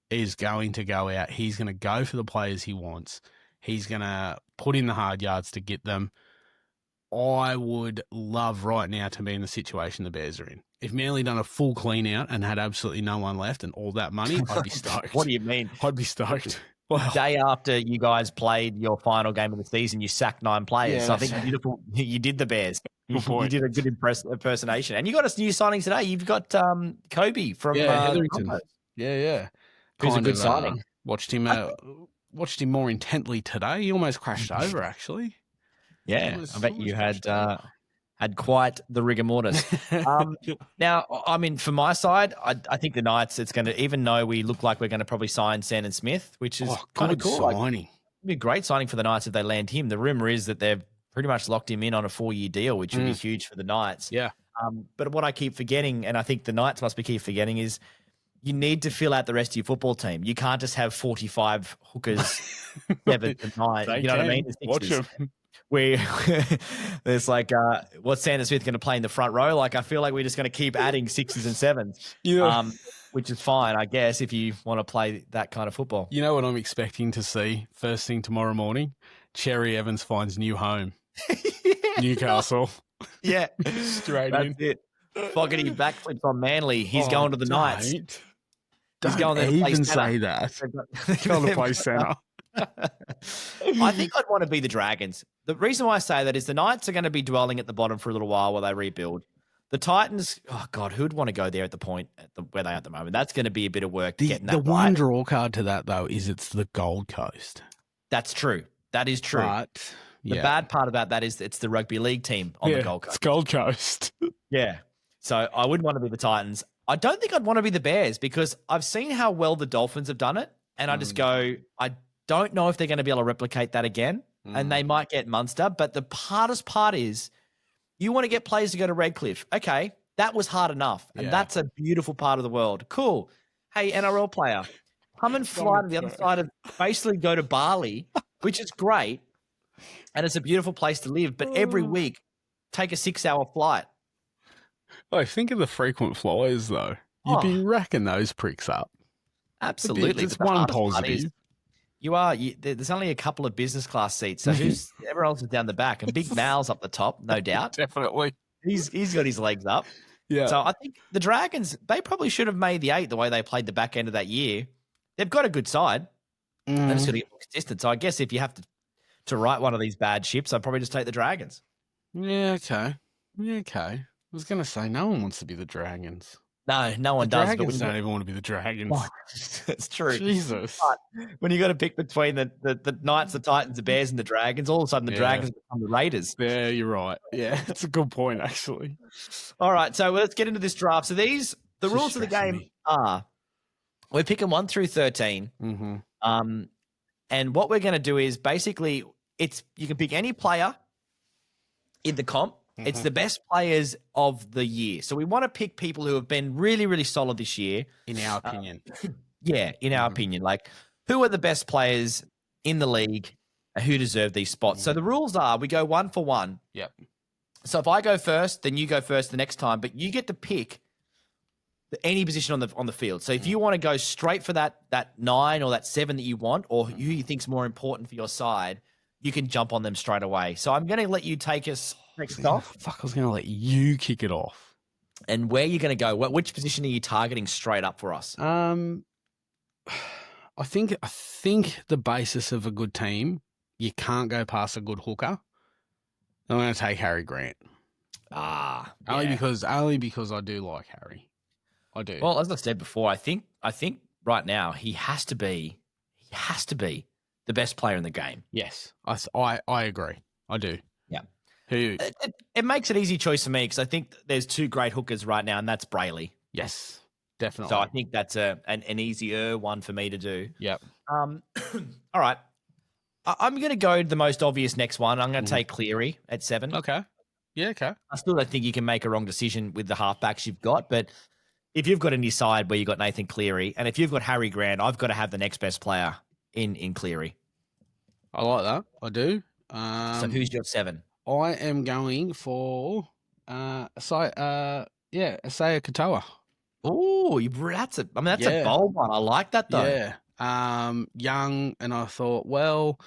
is going to go out. He's going to go for the players he wants. He's going to put in the hard yards to get them. I would love right now to be in the situation the Bears are in. If Manly done a full clean out and had absolutely no one left and all that money, I'd be stoked. What do you mean? I'd be stoked. Well, the day after you guys played your final game of the season, you sacked 9 players. Yeah, so I think you did the Bears. You did a good impersonation. And you got a new signing today. You've got Kobe from Hetherington. Broncos. Yeah. Who's a good signing. Watched him more intently today. He almost crashed over, actually. Yeah, I bet you had quite the rigor mortis. Now, I mean, for my side, I think the Knights, it's going to, even though we look like we're going to probably sign Sandon Smith, which is kind of cool. Signing. It'd be a great signing for the Knights if they land him. The rumor is that they've pretty much locked him in on a 4-year deal, which would be huge for the Knights. Yeah. But what I keep forgetting, and I think the Knights must be keep forgetting, is you need to fill out the rest of your football team. You can't just have 45 hookers, 7 to 9. You know what I mean? Watch them. Where there's like, what's Sandon Smith going to play in the front row? Like, I feel like we're just going to keep adding 6s and 7s, which is fine, I guess, if you want to play that kind of football. You know what I'm expecting to see first thing tomorrow morning? Cherry Evans finds new home. Newcastle. Yeah. Straight That's in. it. Fogarty backflips on Manly. He's going to the Knights. Don't going there to play even centre. say that. Going to play centre. I think I'd want to be the Dragons. The reason why I say that is the Knights are going to be dwelling at the bottom for a little while they rebuild. The Titans, oh God, who'd want to go there at the point where they are at the moment? That's going to be a bit of work getting that. The one draw card to that, though, is it's the Gold Coast. That's true. That is true. But the bad part about that is it's the rugby league team on the Gold Coast. It's Gold Coast. Yeah. So I wouldn't want to be the Titans. I don't think I'd want to be the Bears because I've seen how well the Dolphins have done it. And I just go, I don't know if they're going to be able to replicate that again. And they might get Munster. But the hardest part is you want to get players to go to Redcliffe. Okay, that was hard enough. And that's a beautiful part of the world. Cool. Hey, NRL player, come and fly to the other side of, basically go to Bali, which is great. And it's a beautiful place to live. But every week, take a 6-hour flight. Oh, think of the frequent flyers, though. You'd be racking those pricks up. Absolutely. It's one positive. There's only a couple of business class seats. So everyone else is down the back and Big Mal's up the top, no doubt. Definitely. He's got his legs up. Yeah. So I think the Dragons, they probably should have made the 8 the way they played the back end of that year. They've got a good side. They're just going to get more consistent. So I guess if you have to write one of these bad ships, I'd probably just take the Dragons. Yeah, okay. I was going to say, no one wants to be the Dragons. No one does. Dragons don't even want to be the Dragons. It's true. Jesus. But when you got to pick between the Knights, the Titans, the Bears, and the Dragons, all of a sudden the Dragons become the Raiders. Yeah, you're right. Yeah, that's a good point, actually. All right, so let's get into this draft. So the rules of the game are we're picking 1 through 13. And what we're going to do is basically you can pick any player in the comp. It's the best players of the year. So we want to pick people who have been really, really solid this year. In our opinion. In our opinion. Like, who are the best players in the league and who deserve these spots? So the rules are we go 1 for 1. Yep. So if I go first, then you go first the next time. But you get to pick any position on the field. So if you want to go straight for that 9 or that 7 that you want, or who you think's more important for your side, you can jump on them straight away. So I'm going to let you take us next off. Fuck, I was going to let you kick it off. And where are you going to go? Which position are you targeting straight up for us? I think the basis of a good team, you can't go past a good hooker. I'm going to take Harry Grant. Only because I do like Harry. I do. Well, as I said before, I think right now he has to be the best player in the game. Yes, I agree. I do. Yeah. It makes an easy choice for me because I think there's two great hookers right now, and that's Brayley. Yes, definitely. So I think that's an easier one for me to do. Yep. All right. I'm going to go the most obvious next one. I'm going to take Cleary at 7. Okay. Yeah, okay. I still don't think you can make a wrong decision with the halfbacks you've got, but if you've got any side where you've got Nathan Cleary, and if you've got Harry Grant, I've got to have the next best player in Cleary. I like that. I do. So who's your 7? I am going for Isaiah Katoa. Oh, that's a bold one. I like that though. Yeah. Young, and I thought, well,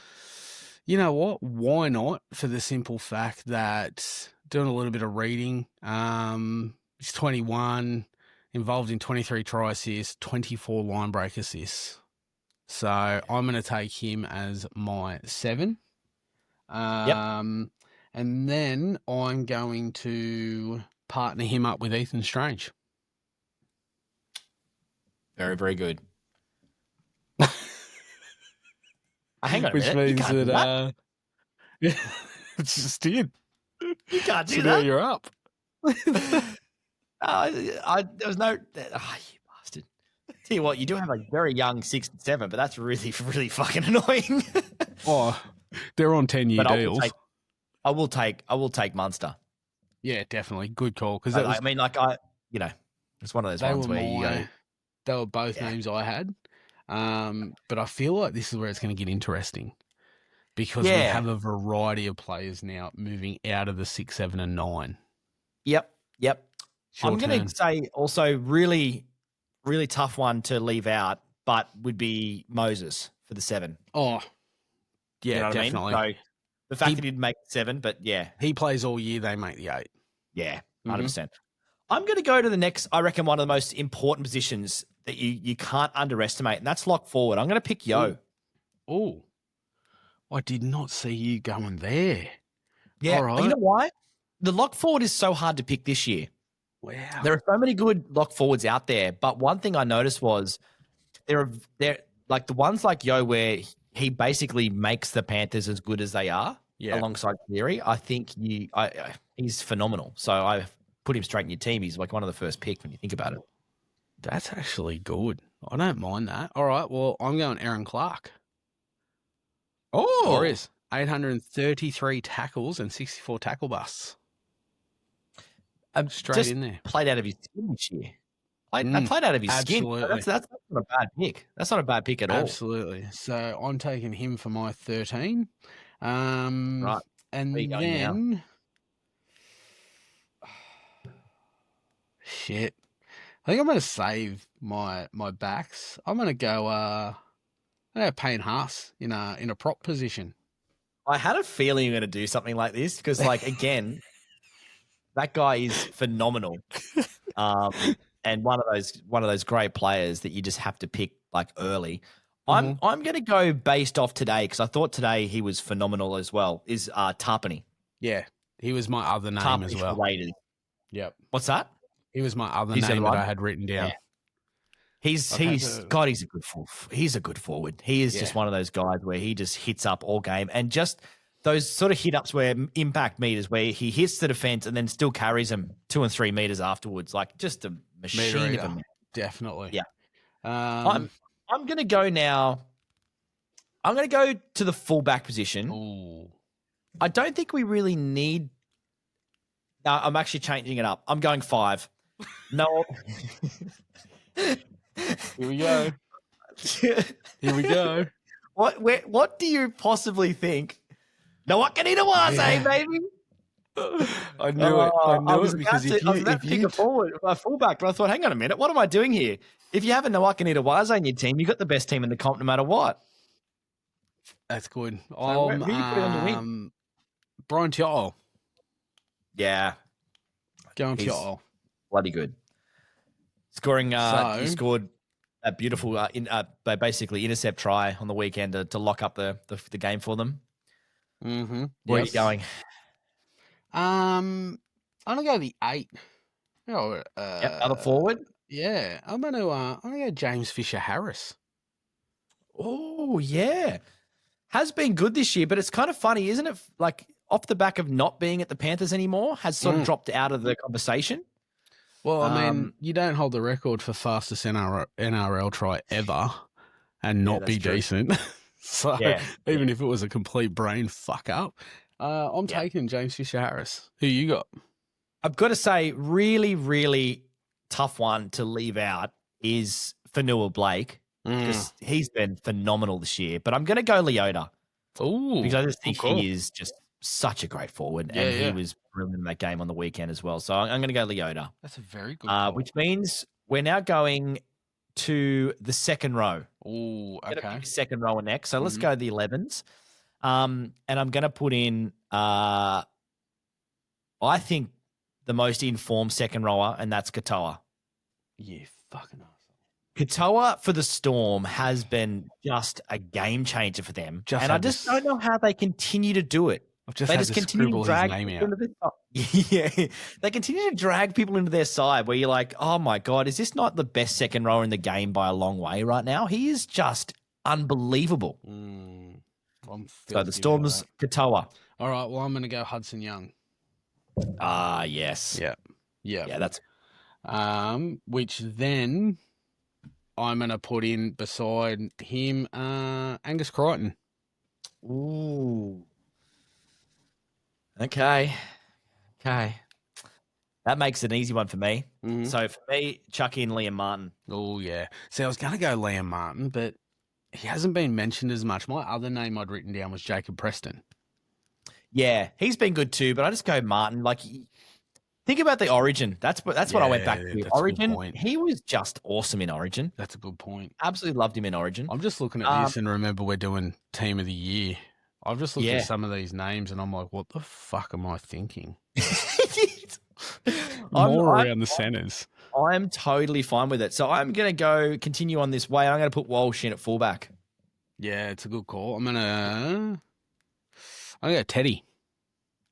you know what? Why not? For the simple fact that doing a little bit of reading, he's 21, involved in 23 try assists, 24 line break assists. So I'm going to take him as my 7. And then I'm going to partner him up with Ethan Strange. Very, very good. Hang on a Which minute. means that it's just in. You can't do So that. now you're up. There was no. You bastard. Tell you what, you do have a very young 6 and 7, but that's really, really fucking annoying. They're on 10-year deals. I will take Munster. Yeah, definitely. Good call. Because it's one of those ones where you go. They were both names I had. But I feel like this is where it's going to get interesting because we have a variety of players now moving out of the 6, 7, and 9. Yep. Short I'm going to say also really, really tough one to leave out, but would be Moses for the 7. Oh, yeah, you know definitely. I mean? So the fact that he didn't make 7, but yeah. He plays all year, they make the 8. Yeah, 100%. I'm going to go to the next, I reckon, one of the most important positions that you can't underestimate, and that's lock forward. I'm going to pick Yo. Oh, I did not see you going there. Yeah, all right. You know why? The lock forward is so hard to pick this year. Wow. There are so many good lock forwards out there, but one thing I noticed was they're like the ones like Yo where he basically makes the Panthers as good as they are alongside Cleary. I think he's phenomenal. So I put him straight in your team. He's like one of the first picks when you think about it. That's actually good. I don't mind that. All right, well, I'm going Aaron Clark. Oh. Warriors, 833 tackles and 64 tackle busts. Straight in there. Played out of his skin this year. Played out of his skin. That's not a bad pick. That's not a bad pick at all. Absolutely. So I'm taking him for my 13. Right. And then... Shit. I think I'm going to save my backs. I'm going to go Payne Haas in a prop position. I had a feeling you're going to do something like this because, like, again, that guy is phenomenal, and one of those great players that you just have to pick like early. I'm going to go based off today because I thought today he was phenomenal as well. Is Tarpany? Yeah, he was my other name Tarpany as well. Raiders. Yep. What's that? He was my other name that I had written down. Yeah. He's a good he's a good forward. He is just one of those guys where he just hits up all game and just those sort of hit ups where impact meters where he hits the defense and then still carries them 2 and 3 meters afterwards. Like just a machine of a man. Definitely. Yeah. I'm going to go now. I'm going to go to the fullback position. Ooh. I don't think we really need. No, I'm actually changing it up. I'm going 5. No. Here we go. Here we go. What do you possibly think? No, what can he do? Baby. I knew it because if you a fullback, but I thought, hang on a minute, what am I doing here? If you have a Nawaka Nitawaza in your team, you got the best team in the comp no matter what. That's good. So who you putting on your wing? Brian Tio'o. Yeah. Going Tio'o. bloody good. Scoring, he scored a beautiful, basically intercept try on the weekend to lock up the game for them. Mm-hmm. Where are you going? I'm gonna go the 8. Other forward. Yeah, I'm gonna go James Fisher-Harris. Oh yeah, has been good this year, but it's kind of funny, isn't it? Like off the back of not being at the Panthers anymore, has sort of dropped out of the conversation. Well, I mean, you don't hold the record for fastest NRL try ever and not be decent. So even if it was a complete brain fuck up, I'm taking James Fisher-Harris. Who you got? I've got to say, really, really tough one to leave out is Fanua Blake because he's been phenomenal this year. But I'm going to go Leota. Ooh, because I just think he is just such a great forward, and he was brilliant in that game on the weekend as well. So I'm going to go Leota. That's a very good call. Which means we're now going to the second row. Oh, okay. Second rower next. So let's go the 11s. And I'm going to put in, I think, the most informed second rower, and that's Katoa. Yeah, fucking awesome. Katoa for the Storm has been just a game changer for them. I just don't know how they continue to do it. They just continue to drag people into they continue to drag people into their side where you're like, oh my God, is this not the best second rower in the game by a long way right now? He is just unbelievable. So the Storm's Katoa. All right, well, I'm going to go Hudson Young. Yes. Yeah, that's which then I'm going to put in beside him Angus Crichton. Ooh. Okay. That makes it an easy one for me. So for me, chuck in Liam Martin. Oh, yeah. See, I was going to go Liam Martin, but he hasn't been mentioned as much. My other name I'd written down was Jacob Preston. Yeah, he's been good too, but I just go Martin. Like, think about the Origin. That's what I went back to. Origin, he was just awesome in Origin. That's a good point. Absolutely loved him in Origin. I'm just looking at this and remember we're doing Team of the Year. I've just looked at some of these names and I'm like, what the fuck am I thinking? More around the centres. I'm totally fine with it. So I'm going to continue on this way. I'm going to put Walsh in at fullback. Yeah, it's a good call. I'm going to go Teddy.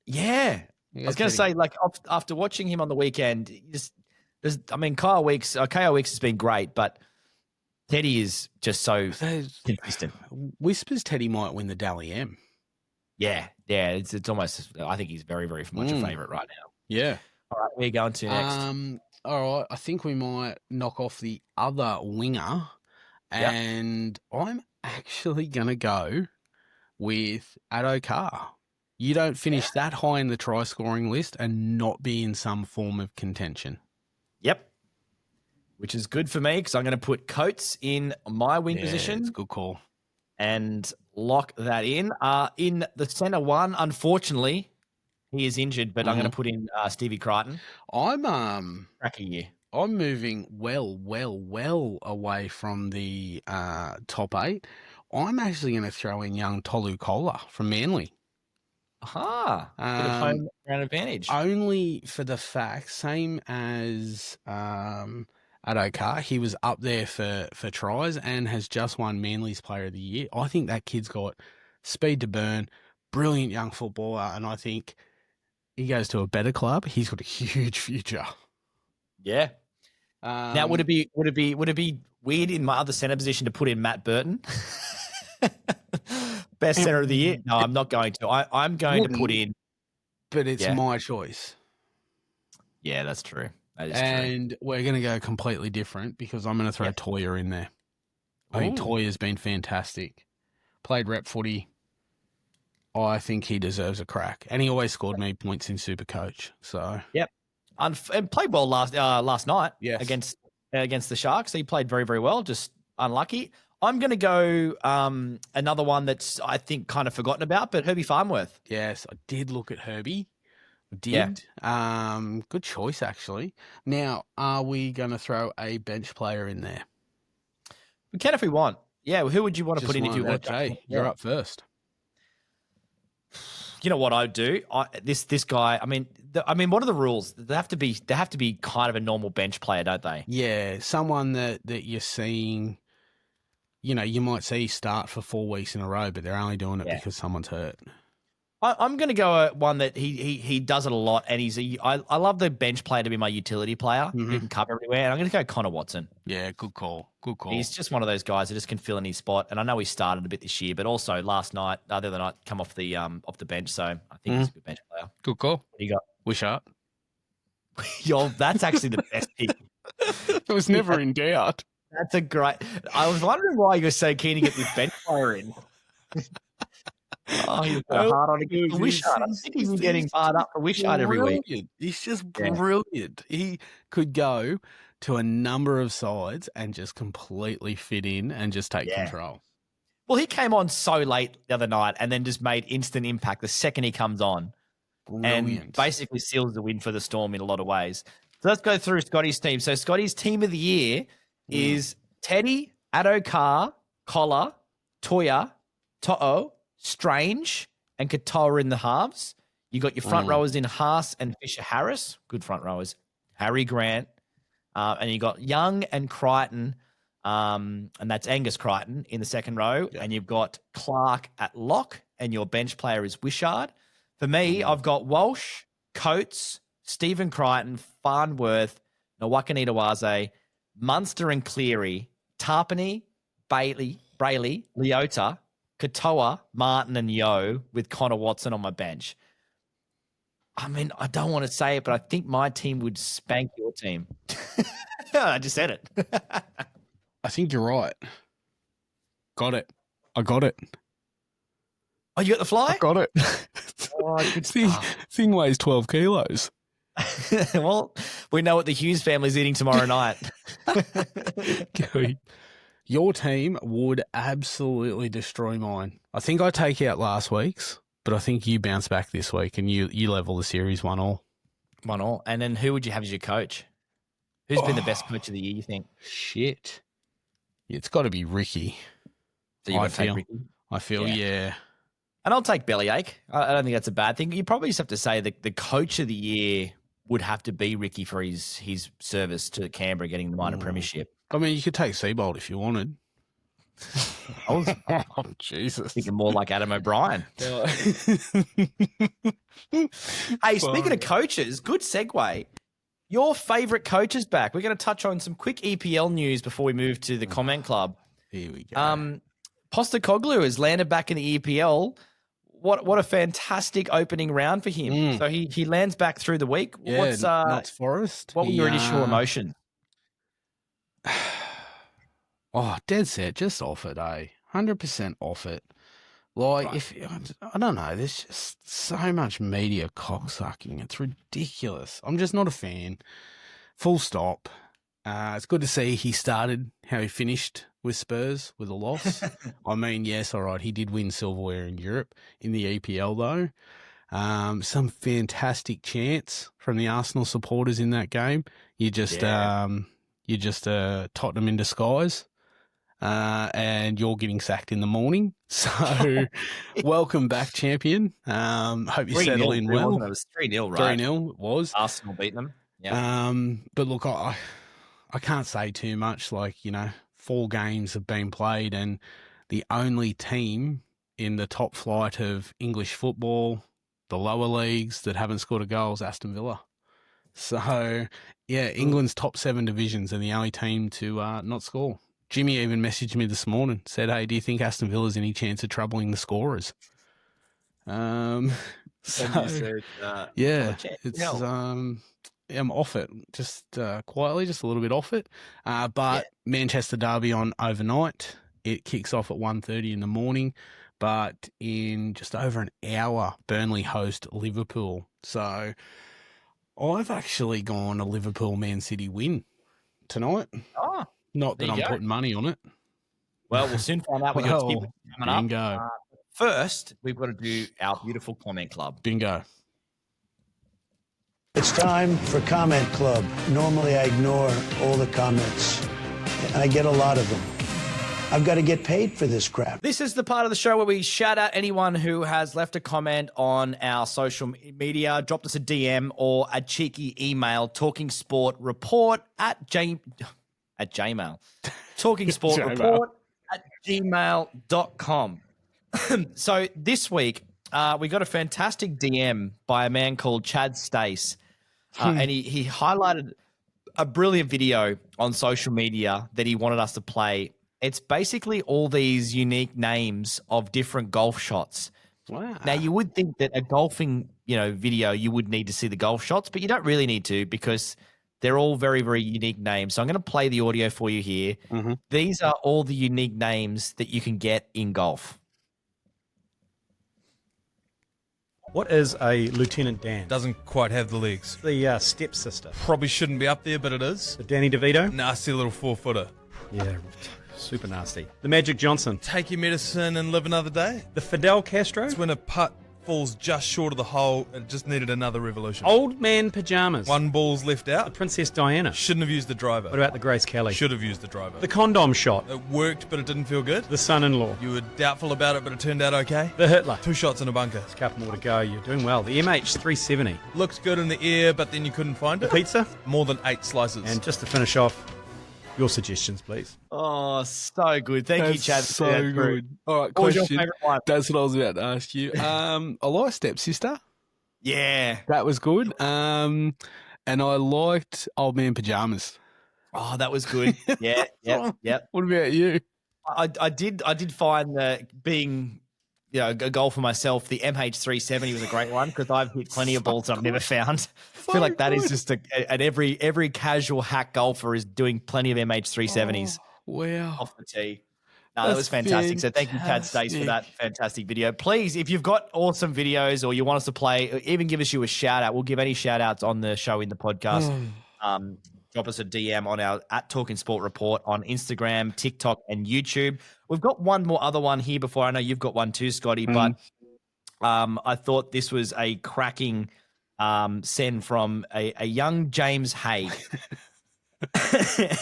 Yeah. I was going to say, like, after watching him on the weekend, Kyle Weeks has been great, but Teddy is just so consistent. Whispers Teddy might win the Dally M. Yeah. It's almost, I think he's very, very much a favourite right now. Yeah. All right, where are you going to next? All right, I think we might knock off the other winger, and I'm actually going to go with Addo Carr. You don't finish that high in the try-scoring list and not be in some form of contention. Yep. Which is good for me because I'm going to put Coates in my wing position. It's a good call. And lock that in. In the centre one, unfortunately, he is injured, but I'm going to put in Stevie Crichton. Crack a year. I'm moving well away from the top 8. I'm actually going to throw in young Tolu Kola from Manly. Bit of home ground advantage. Only for the fact, same as Addo Carr, he was up there for tries and has just won Manly's Player of the Year. I think that kid's got speed to burn, brilliant young footballer, and I think he goes to a better club. He's got a huge future. Yeah. Now, would it be weird in my other centre position to put in Matt Burton? Best centre of the year? No, I'm not going to. I'm going to put in. But it's my choice. Yeah, that's true. That is true. We're going to go completely different because I'm going to throw Toya in there. I think Toya's been fantastic. Played rep footy. I think he deserves a crack. And he always scored me points in Supercoach. So and played well last night against the Sharks. He played very, very well, just unlucky. I'm going to go another one that's, I think, kind of forgotten about, but Herbie Farnworth. Yes, I did look at Herbie. I did. Yeah. Good choice, actually. Now, are we going to throw a bench player in there? We can if we want. Yeah, who would you want to put in if you want? Okay, you're up first. You know what I'd do? This guy. I mean, what are the rules? They have to be kind of a normal bench player, don't they? Yeah, someone that you're seeing. You know, you might see start for 4 weeks in a row, but they're only doing it because someone's hurt. I'm going to go one that he does it a lot, and I love the bench player to be my utility player who can cover everywhere, and I'm going to go Connor Watson. Yeah, good call. He's just one of those guys that just can fill in his spot, and I know he started a bit this year, but also the other night, come off the bench, so I think he's a good bench player. Good call. What do you got? Wishart. Yo, that's actually the best pick. It was never in doubt. That's a great. I was wondering why you were so keen to get this bench player in. Oh, he's so hard on it. Wishart. I'm sick of getting fired up for Wishart every week. He's just brilliant. He could go to a number of sides and just completely fit in and just take control. Well, he came on so late the other night and then just made instant impact the second he comes on. Brilliant. And basically seals the win for the Storm in a lot of ways. So let's go through Scotty's team. So Scotty's team of the year is Teddy, Addo-Carr, Collar, Toya, To'o, Strange, and Katoa in the halves. You got your front rowers in Haas and Fisher Harris. Good front rowers. Harry Grant. And you got Young and Crichton, and that's Angus Crichton in the second row. Yeah. And you've got Clark at lock, and your bench player is Wishart. For me, I've got Walsh, Coates, Stephen Crichton, Farnworth, Nawakanita-Waze, Munster and Cleary, Tarpany, Brayley, Leota, Katoa, Martin, and Yo with Connor Watson on my bench. I mean, I don't want to say it, but I think my team would spank your team. I just said it. I think you're right. Got it. I got it. Oh, you got the fly? I got it. Good thing weighs 12 kilos. Well, we know what the Hughes family's eating tomorrow night. Your team would absolutely destroy mine. I think I take out last week's, but I think you bounce back this week and you level the series 1-1. 1-1. And then who would you have as your coach? Who's been the best coach of the year, you think? Shit. It's got to be Ricky. So you take Ricky? I feel, yeah. And I'll take Bellyache. I don't think that's a bad thing. You probably just have to say that the coach of the year would have to be Ricky for his service to Canberra getting the minor premiership. I mean, you could take Seabold if you wanted. Oh, Jesus. Thinking more like Adam O'Brien. Hey, speaking of coaches, good segue. Your favourite coach is back. We're going to touch on some quick EPL news before we move to the comment club. Here we go. Postecoglou has landed back in the EPL. What a fantastic opening round for him. So he lands back through the week. Yeah, What's Notts Forest. What were your initial emotions? Oh, dead set. Just off it, 100% off it. Like, right. I don't know, there's just so much media cocksucking. It's ridiculous. I'm just not a fan. Full stop. It's good to see he started how he finished with Spurs with a loss. I mean, yes, all right, he did win silverware in Europe in the EPL though. Some fantastic chants from the Arsenal supporters in that game. You're just Tottenham in disguise. And you're getting sacked in the morning. So welcome back, champion. Hope you settle in well. It was 3-0, right? 3-0 it was. Arsenal beat them. Yeah. But look, I can't say too much. Like, 4 games have been played and the only team in the top flight of English football, the lower leagues that haven't scored a goal is Aston Villa. So, yeah, England's top 7 divisions and the only team to not score. Jimmy even messaged me this morning, said, hey, do you think Aston Villa's any chance of troubling the scorers? I'm off it, just quietly, just a little bit off it. But Manchester Derby on overnight. It kicks off at 1:30 in the morning, but in just over an hour, Burnley host Liverpool. So I've actually gone a Liverpool Man City win tonight. Oh. Not that I'm putting money on it. Well, we'll soon find out. We've got coming up. Bingo. First, we've got to do our beautiful comment club. Bingo. It's time for Comment Club. Normally, I ignore all the comments. I get a lot of them. I've got to get paid for this crap. This is the part of the show where we shout out anyone who has left a comment on our social media, dropped us a DM or a cheeky email, talkingsportreport at gmail. Talkingsportreport at gmail.com. So this week, we got a fantastic DM by a man called Chad Stace. And he highlighted a brilliant video on social media that he wanted us to play. It's basically all these unique names of different golf shots. Wow. Now, you would think that a golfing, video, you would need to see the golf shots, but you don't really need to because they're all very, very unique names. So I'm going to play the audio for you here. Mm-hmm. These are all the unique names that you can get in golf. What is a Lieutenant Dan? Doesn't quite have the legs. The stepsister. Probably shouldn't be up there, but it is. The Danny DeVito? Nasty little 4-footer. Yeah, super nasty. The Magic Johnson. Take your medicine and live another day. The Fidel Castro? It's when a putt falls just short of the hole. It just needed another revolution. Old Man Pajamas. One ball's left The out. Princess Diana. Shouldn't have used the driver. What about the Grace Kelly? Should have used the driver. The condom shot. It worked, but it didn't feel good. The son-in-law. You were doubtful about it, but it turned out okay. The Hitler. 2 shots in a bunker. There's a couple more to go. You're doing well. The MH370. Looked good in the air, but then you couldn't find The it. pizza. More than 8 slices. And just to finish off, your suggestions, please. Oh, so good. Thank you, Chad. So good. All right, What was your question. favourite one? That's what I was about to ask you. I like Stepsister. Yeah. That was good. And I liked Old Man Pajamas. Oh, that was good. Yeah, yep. What about you? I did find that being a golfer myself, the MH370 was a great one because I've hit plenty of balls I've never found. I feel like that is just an every casual hack golfer is doing plenty of MH370s Wow. off the tee. No, that was fantastic. So thank you, Chad Stace, for that fantastic video. Please, if you've got awesome videos or you want us to play, even give us a shout out. We'll give any shout outs on the show in the podcast. Drop us a DM on our at Talking Sport Report on Instagram, TikTok, and YouTube. We've got one more other one here before. I know you've got one too, Scotty, but I thought this was a cracking send from a young James Hay.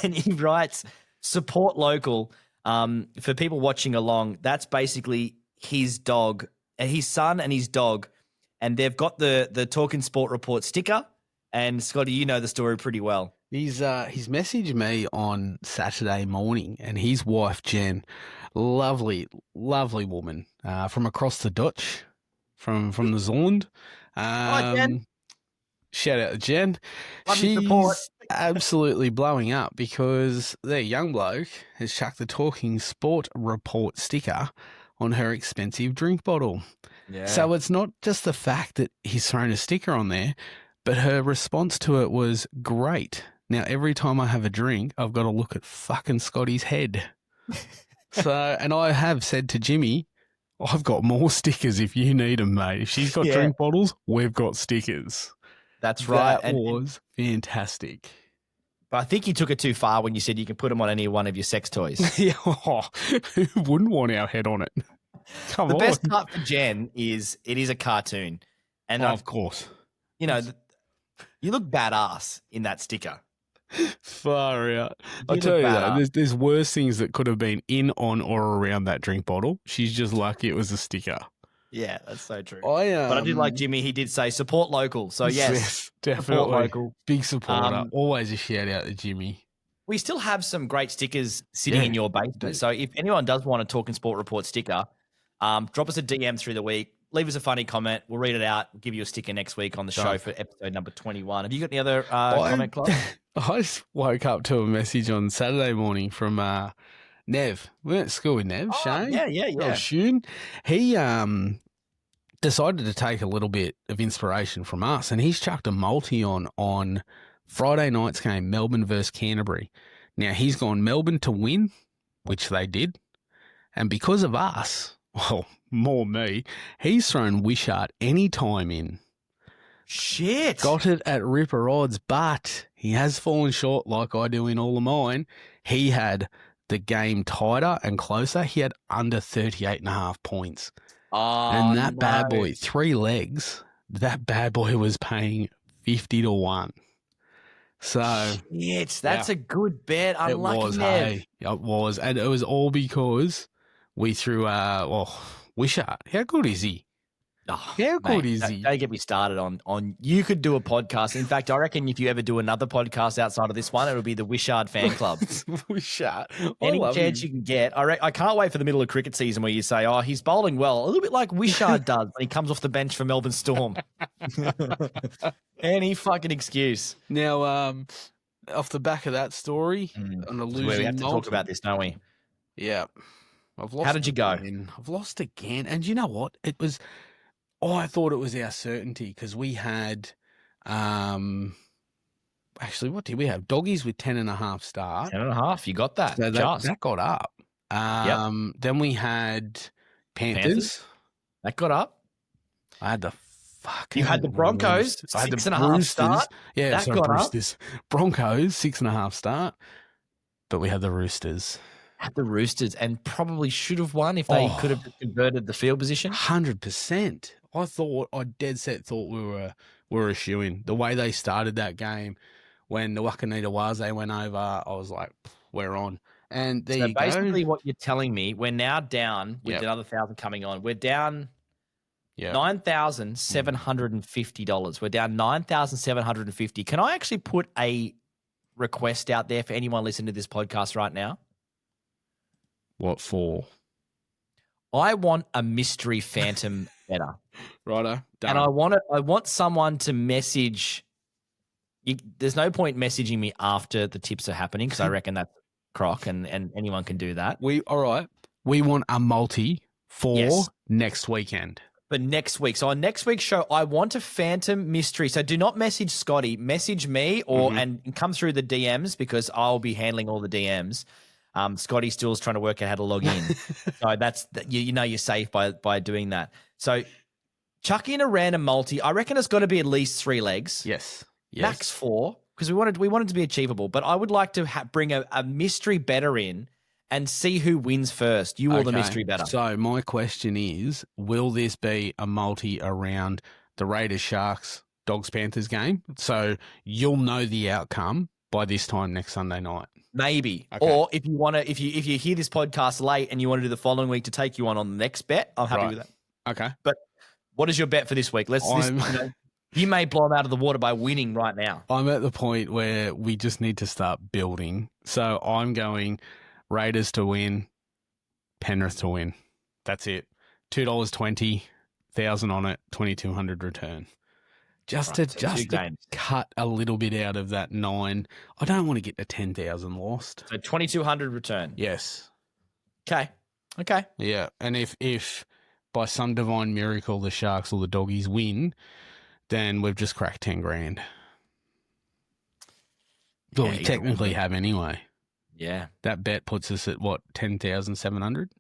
And he writes, support local. For people watching along, that's basically his dog, his son and his dog, and they've got the Talking Sport Report sticker. And Scotty, you know the story pretty well. He's messaged me on Saturday morning, and his wife Jen, lovely woman, from across the Dutch, from the Zeeland. Hi, Jen. Shout out to Jen. Love your She's support. absolutely blowing up because their young bloke has chucked the Talking Sport Report sticker on her expensive drink bottle. Yeah. So it's not just the fact that he's thrown a sticker on there, but her response to it was great. Now, every time I have a drink, I've got to look at fucking Scotty's head. And I have said to Jimmy, I've got more stickers if you need them, mate. If she's got drink bottles, we've got stickers. That's right. That was fantastic. But I think you took it too far when you said you can put them on any one of your sex toys. Yeah, who wouldn't want our head on it? Come The on. best part for Jen is it is a cartoon. And Of course. You look badass in that sticker. Far out. I You tell look you that, badass. there's worse things that could have been in, on, or around that drink bottle. She's just lucky it was a sticker. Yeah, that's so true. But I did like Jimmy. He did say support local. So yes, definitely. support local. Big supporter. Always a shout out to Jimmy. We still have some great stickers sitting in your basement. So if anyone does want a Talking Sport Report sticker, drop us a DM through the week. Leave us a funny comment. We'll read it out. We'll give you a sticker next week on the show for episode number 21. Have you got any other comment, Clive? I just woke up to a message on Saturday morning from Nev. We went to school with Nev, Shane. Yeah. Shune. He decided to take a little bit of inspiration from us, and he's chucked a multi on Friday night's game, Melbourne versus Canterbury. Now, he's gone Melbourne to win, which they did, and because of us, well, more me, he's thrown Wishart any time in. Shit. Got it at ripper odds, but he has fallen short like I do in all of mine. He had the game tighter and closer. He had under 38.5 points. Oh, And that bad boy, 3 legs, that bad boy was paying 50 to 1. So That's a good bet. Unlucky it was, Nev. hey, it was, and it was all because we threw Wishart. How good is he? Oh, How good mate, is he? Don't get me started on. You could do a podcast. In fact, I reckon if you ever do another podcast outside of this one, it'll be the Wishart Fan Club. Wishart. Any chance you can get. I can't wait for the middle of cricket season where you say, "Oh, he's bowling well," a little bit like Wishart does when he comes off the bench for Melbourne Storm. Any fucking excuse. Now, off the back of that story, on a losing We have to talk multi- about this, don't we? Yeah. I've lost. How did you go? Again. I've lost again. And you know what? It was, I thought it was our certainty because we had, actually, what did we have? Doggies with 10.5 start. 10.5. You got that. So Just. that got up. Then we had Panthers. That got up. I had the fucking. You had the Broncos, I had the 6.5 Roosters. start. Yeah, That sorry, got up. Roosters. Broncos 6.5 start. But we had the Roosters. Had the Roosters and probably should have won if they could have converted the field position. 100%. I dead set thought we were a shoo-in. The way they started that game, when the Wakanita Waze went over, I was like, we're on. And there you Basically, go. what you're telling me, we're now down with another 1,000 coming on. We're down $9,750. We're down $9,750. Can I actually put a request out there for anyone listening to this podcast right now? What for? I want a mystery phantom better. Righto. Done. And I want someone to message. There's no point messaging me after the tips are happening because I reckon that's crock and anyone can do that. All right. We want a multi for next weekend. But next week. So on next week's show, I want a phantom mystery. So do not message Scotty. Message me and come through the DMs because I'll be handling all the DMs. Scotty still's trying to work out how to log in. So that's you know you're safe by doing that. So chuck in a random multi. I reckon it's got to be at least 3 legs. Yes. Max 4 because we wanted to be achievable. But I would like to bring a mystery better in and see who wins first. You or the mystery better. So my question is, will this be a multi around the Raiders, Sharks, Dogs, Panthers game? So you'll know the outcome by this time next Sunday night. Maybe. Okay. Or if you want to, if you hear this podcast late and you want to do the following week to take you on the next bet, I'm happy with that. Okay. But what is your bet for this week? You may blow them out of the water by winning right now. I'm at the point where we just need to start building. So I'm going Raiders to win, Penrith to win. That's it. $2.20, 1,000 on it, 2,200 return. Just to cut a little bit out of that 9. I don't want to get the 10,000 lost. So 2,200 return. Yes. Okay. Yeah. And if by some divine miracle the Sharks or the Doggies win, then we've just cracked 10 grand. Well, we technically have anyway. Yeah. That bet puts us at what, 10,700?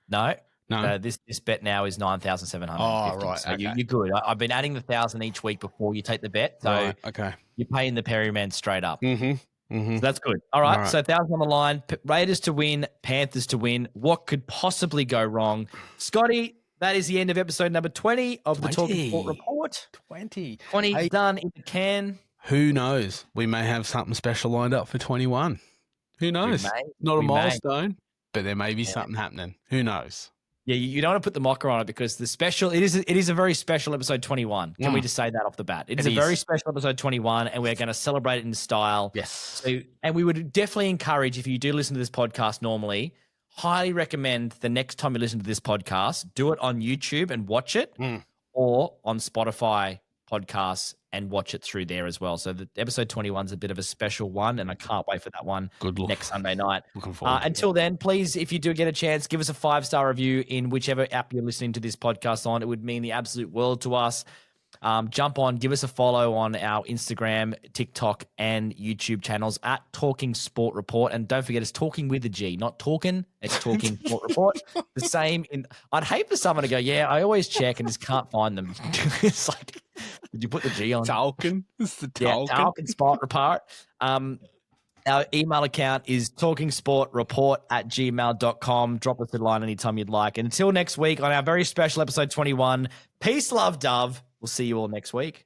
No. No. This bet now is 9,700. Oh, right. So okay. you're good. I've been adding the 1,000 each week before you take the bet. So right. Okay. you're paying the Perryman straight up. Mm-hmm. Mm-hmm. So that's good. All right. So 1,000 on the line. Raiders to win, Panthers to win. What could possibly go wrong? Scotty, that is the end of episode number 20 of the Talking Sport Report. 20 done in the can. Who knows? We may have something special lined up for 21. Who knows? Not a milestone, but there may be something happening. Who knows? Yeah, you don't want to put the mocker on it because it is a very special episode 21. Can we just say that off the bat? It is a very special episode 21, and we're going to celebrate it in style. Yes. So, and we would definitely encourage, if you do listen to this podcast normally, highly recommend the next time you listen to this podcast, do it on YouTube and watch it, or on Spotify podcasts and watch it through there as well. So the episode 21 is a bit of a special one, and I can't wait for that one next Sunday night. Looking forward. Until then, please, if you do get a chance, give us a 5-star review in whichever app you're listening to this podcast on. It would mean the absolute world to us. Jump on, give us a follow on our Instagram, TikTok, and YouTube channels at Talking Sport Report. And don't forget, it's talking with a G, not talking. It's Talking Sport Report. The same I'd hate for someone to go, yeah, I always check and just can't find them. It's like, did you put the G on? Talking. It's the Talking. Yeah, Talking Sport Report. Our email account is talkingsportreport@gmail.com. Drop us a line anytime you'd like. And until next week on our very special episode 21, peace, love, dove. We'll see you all next week.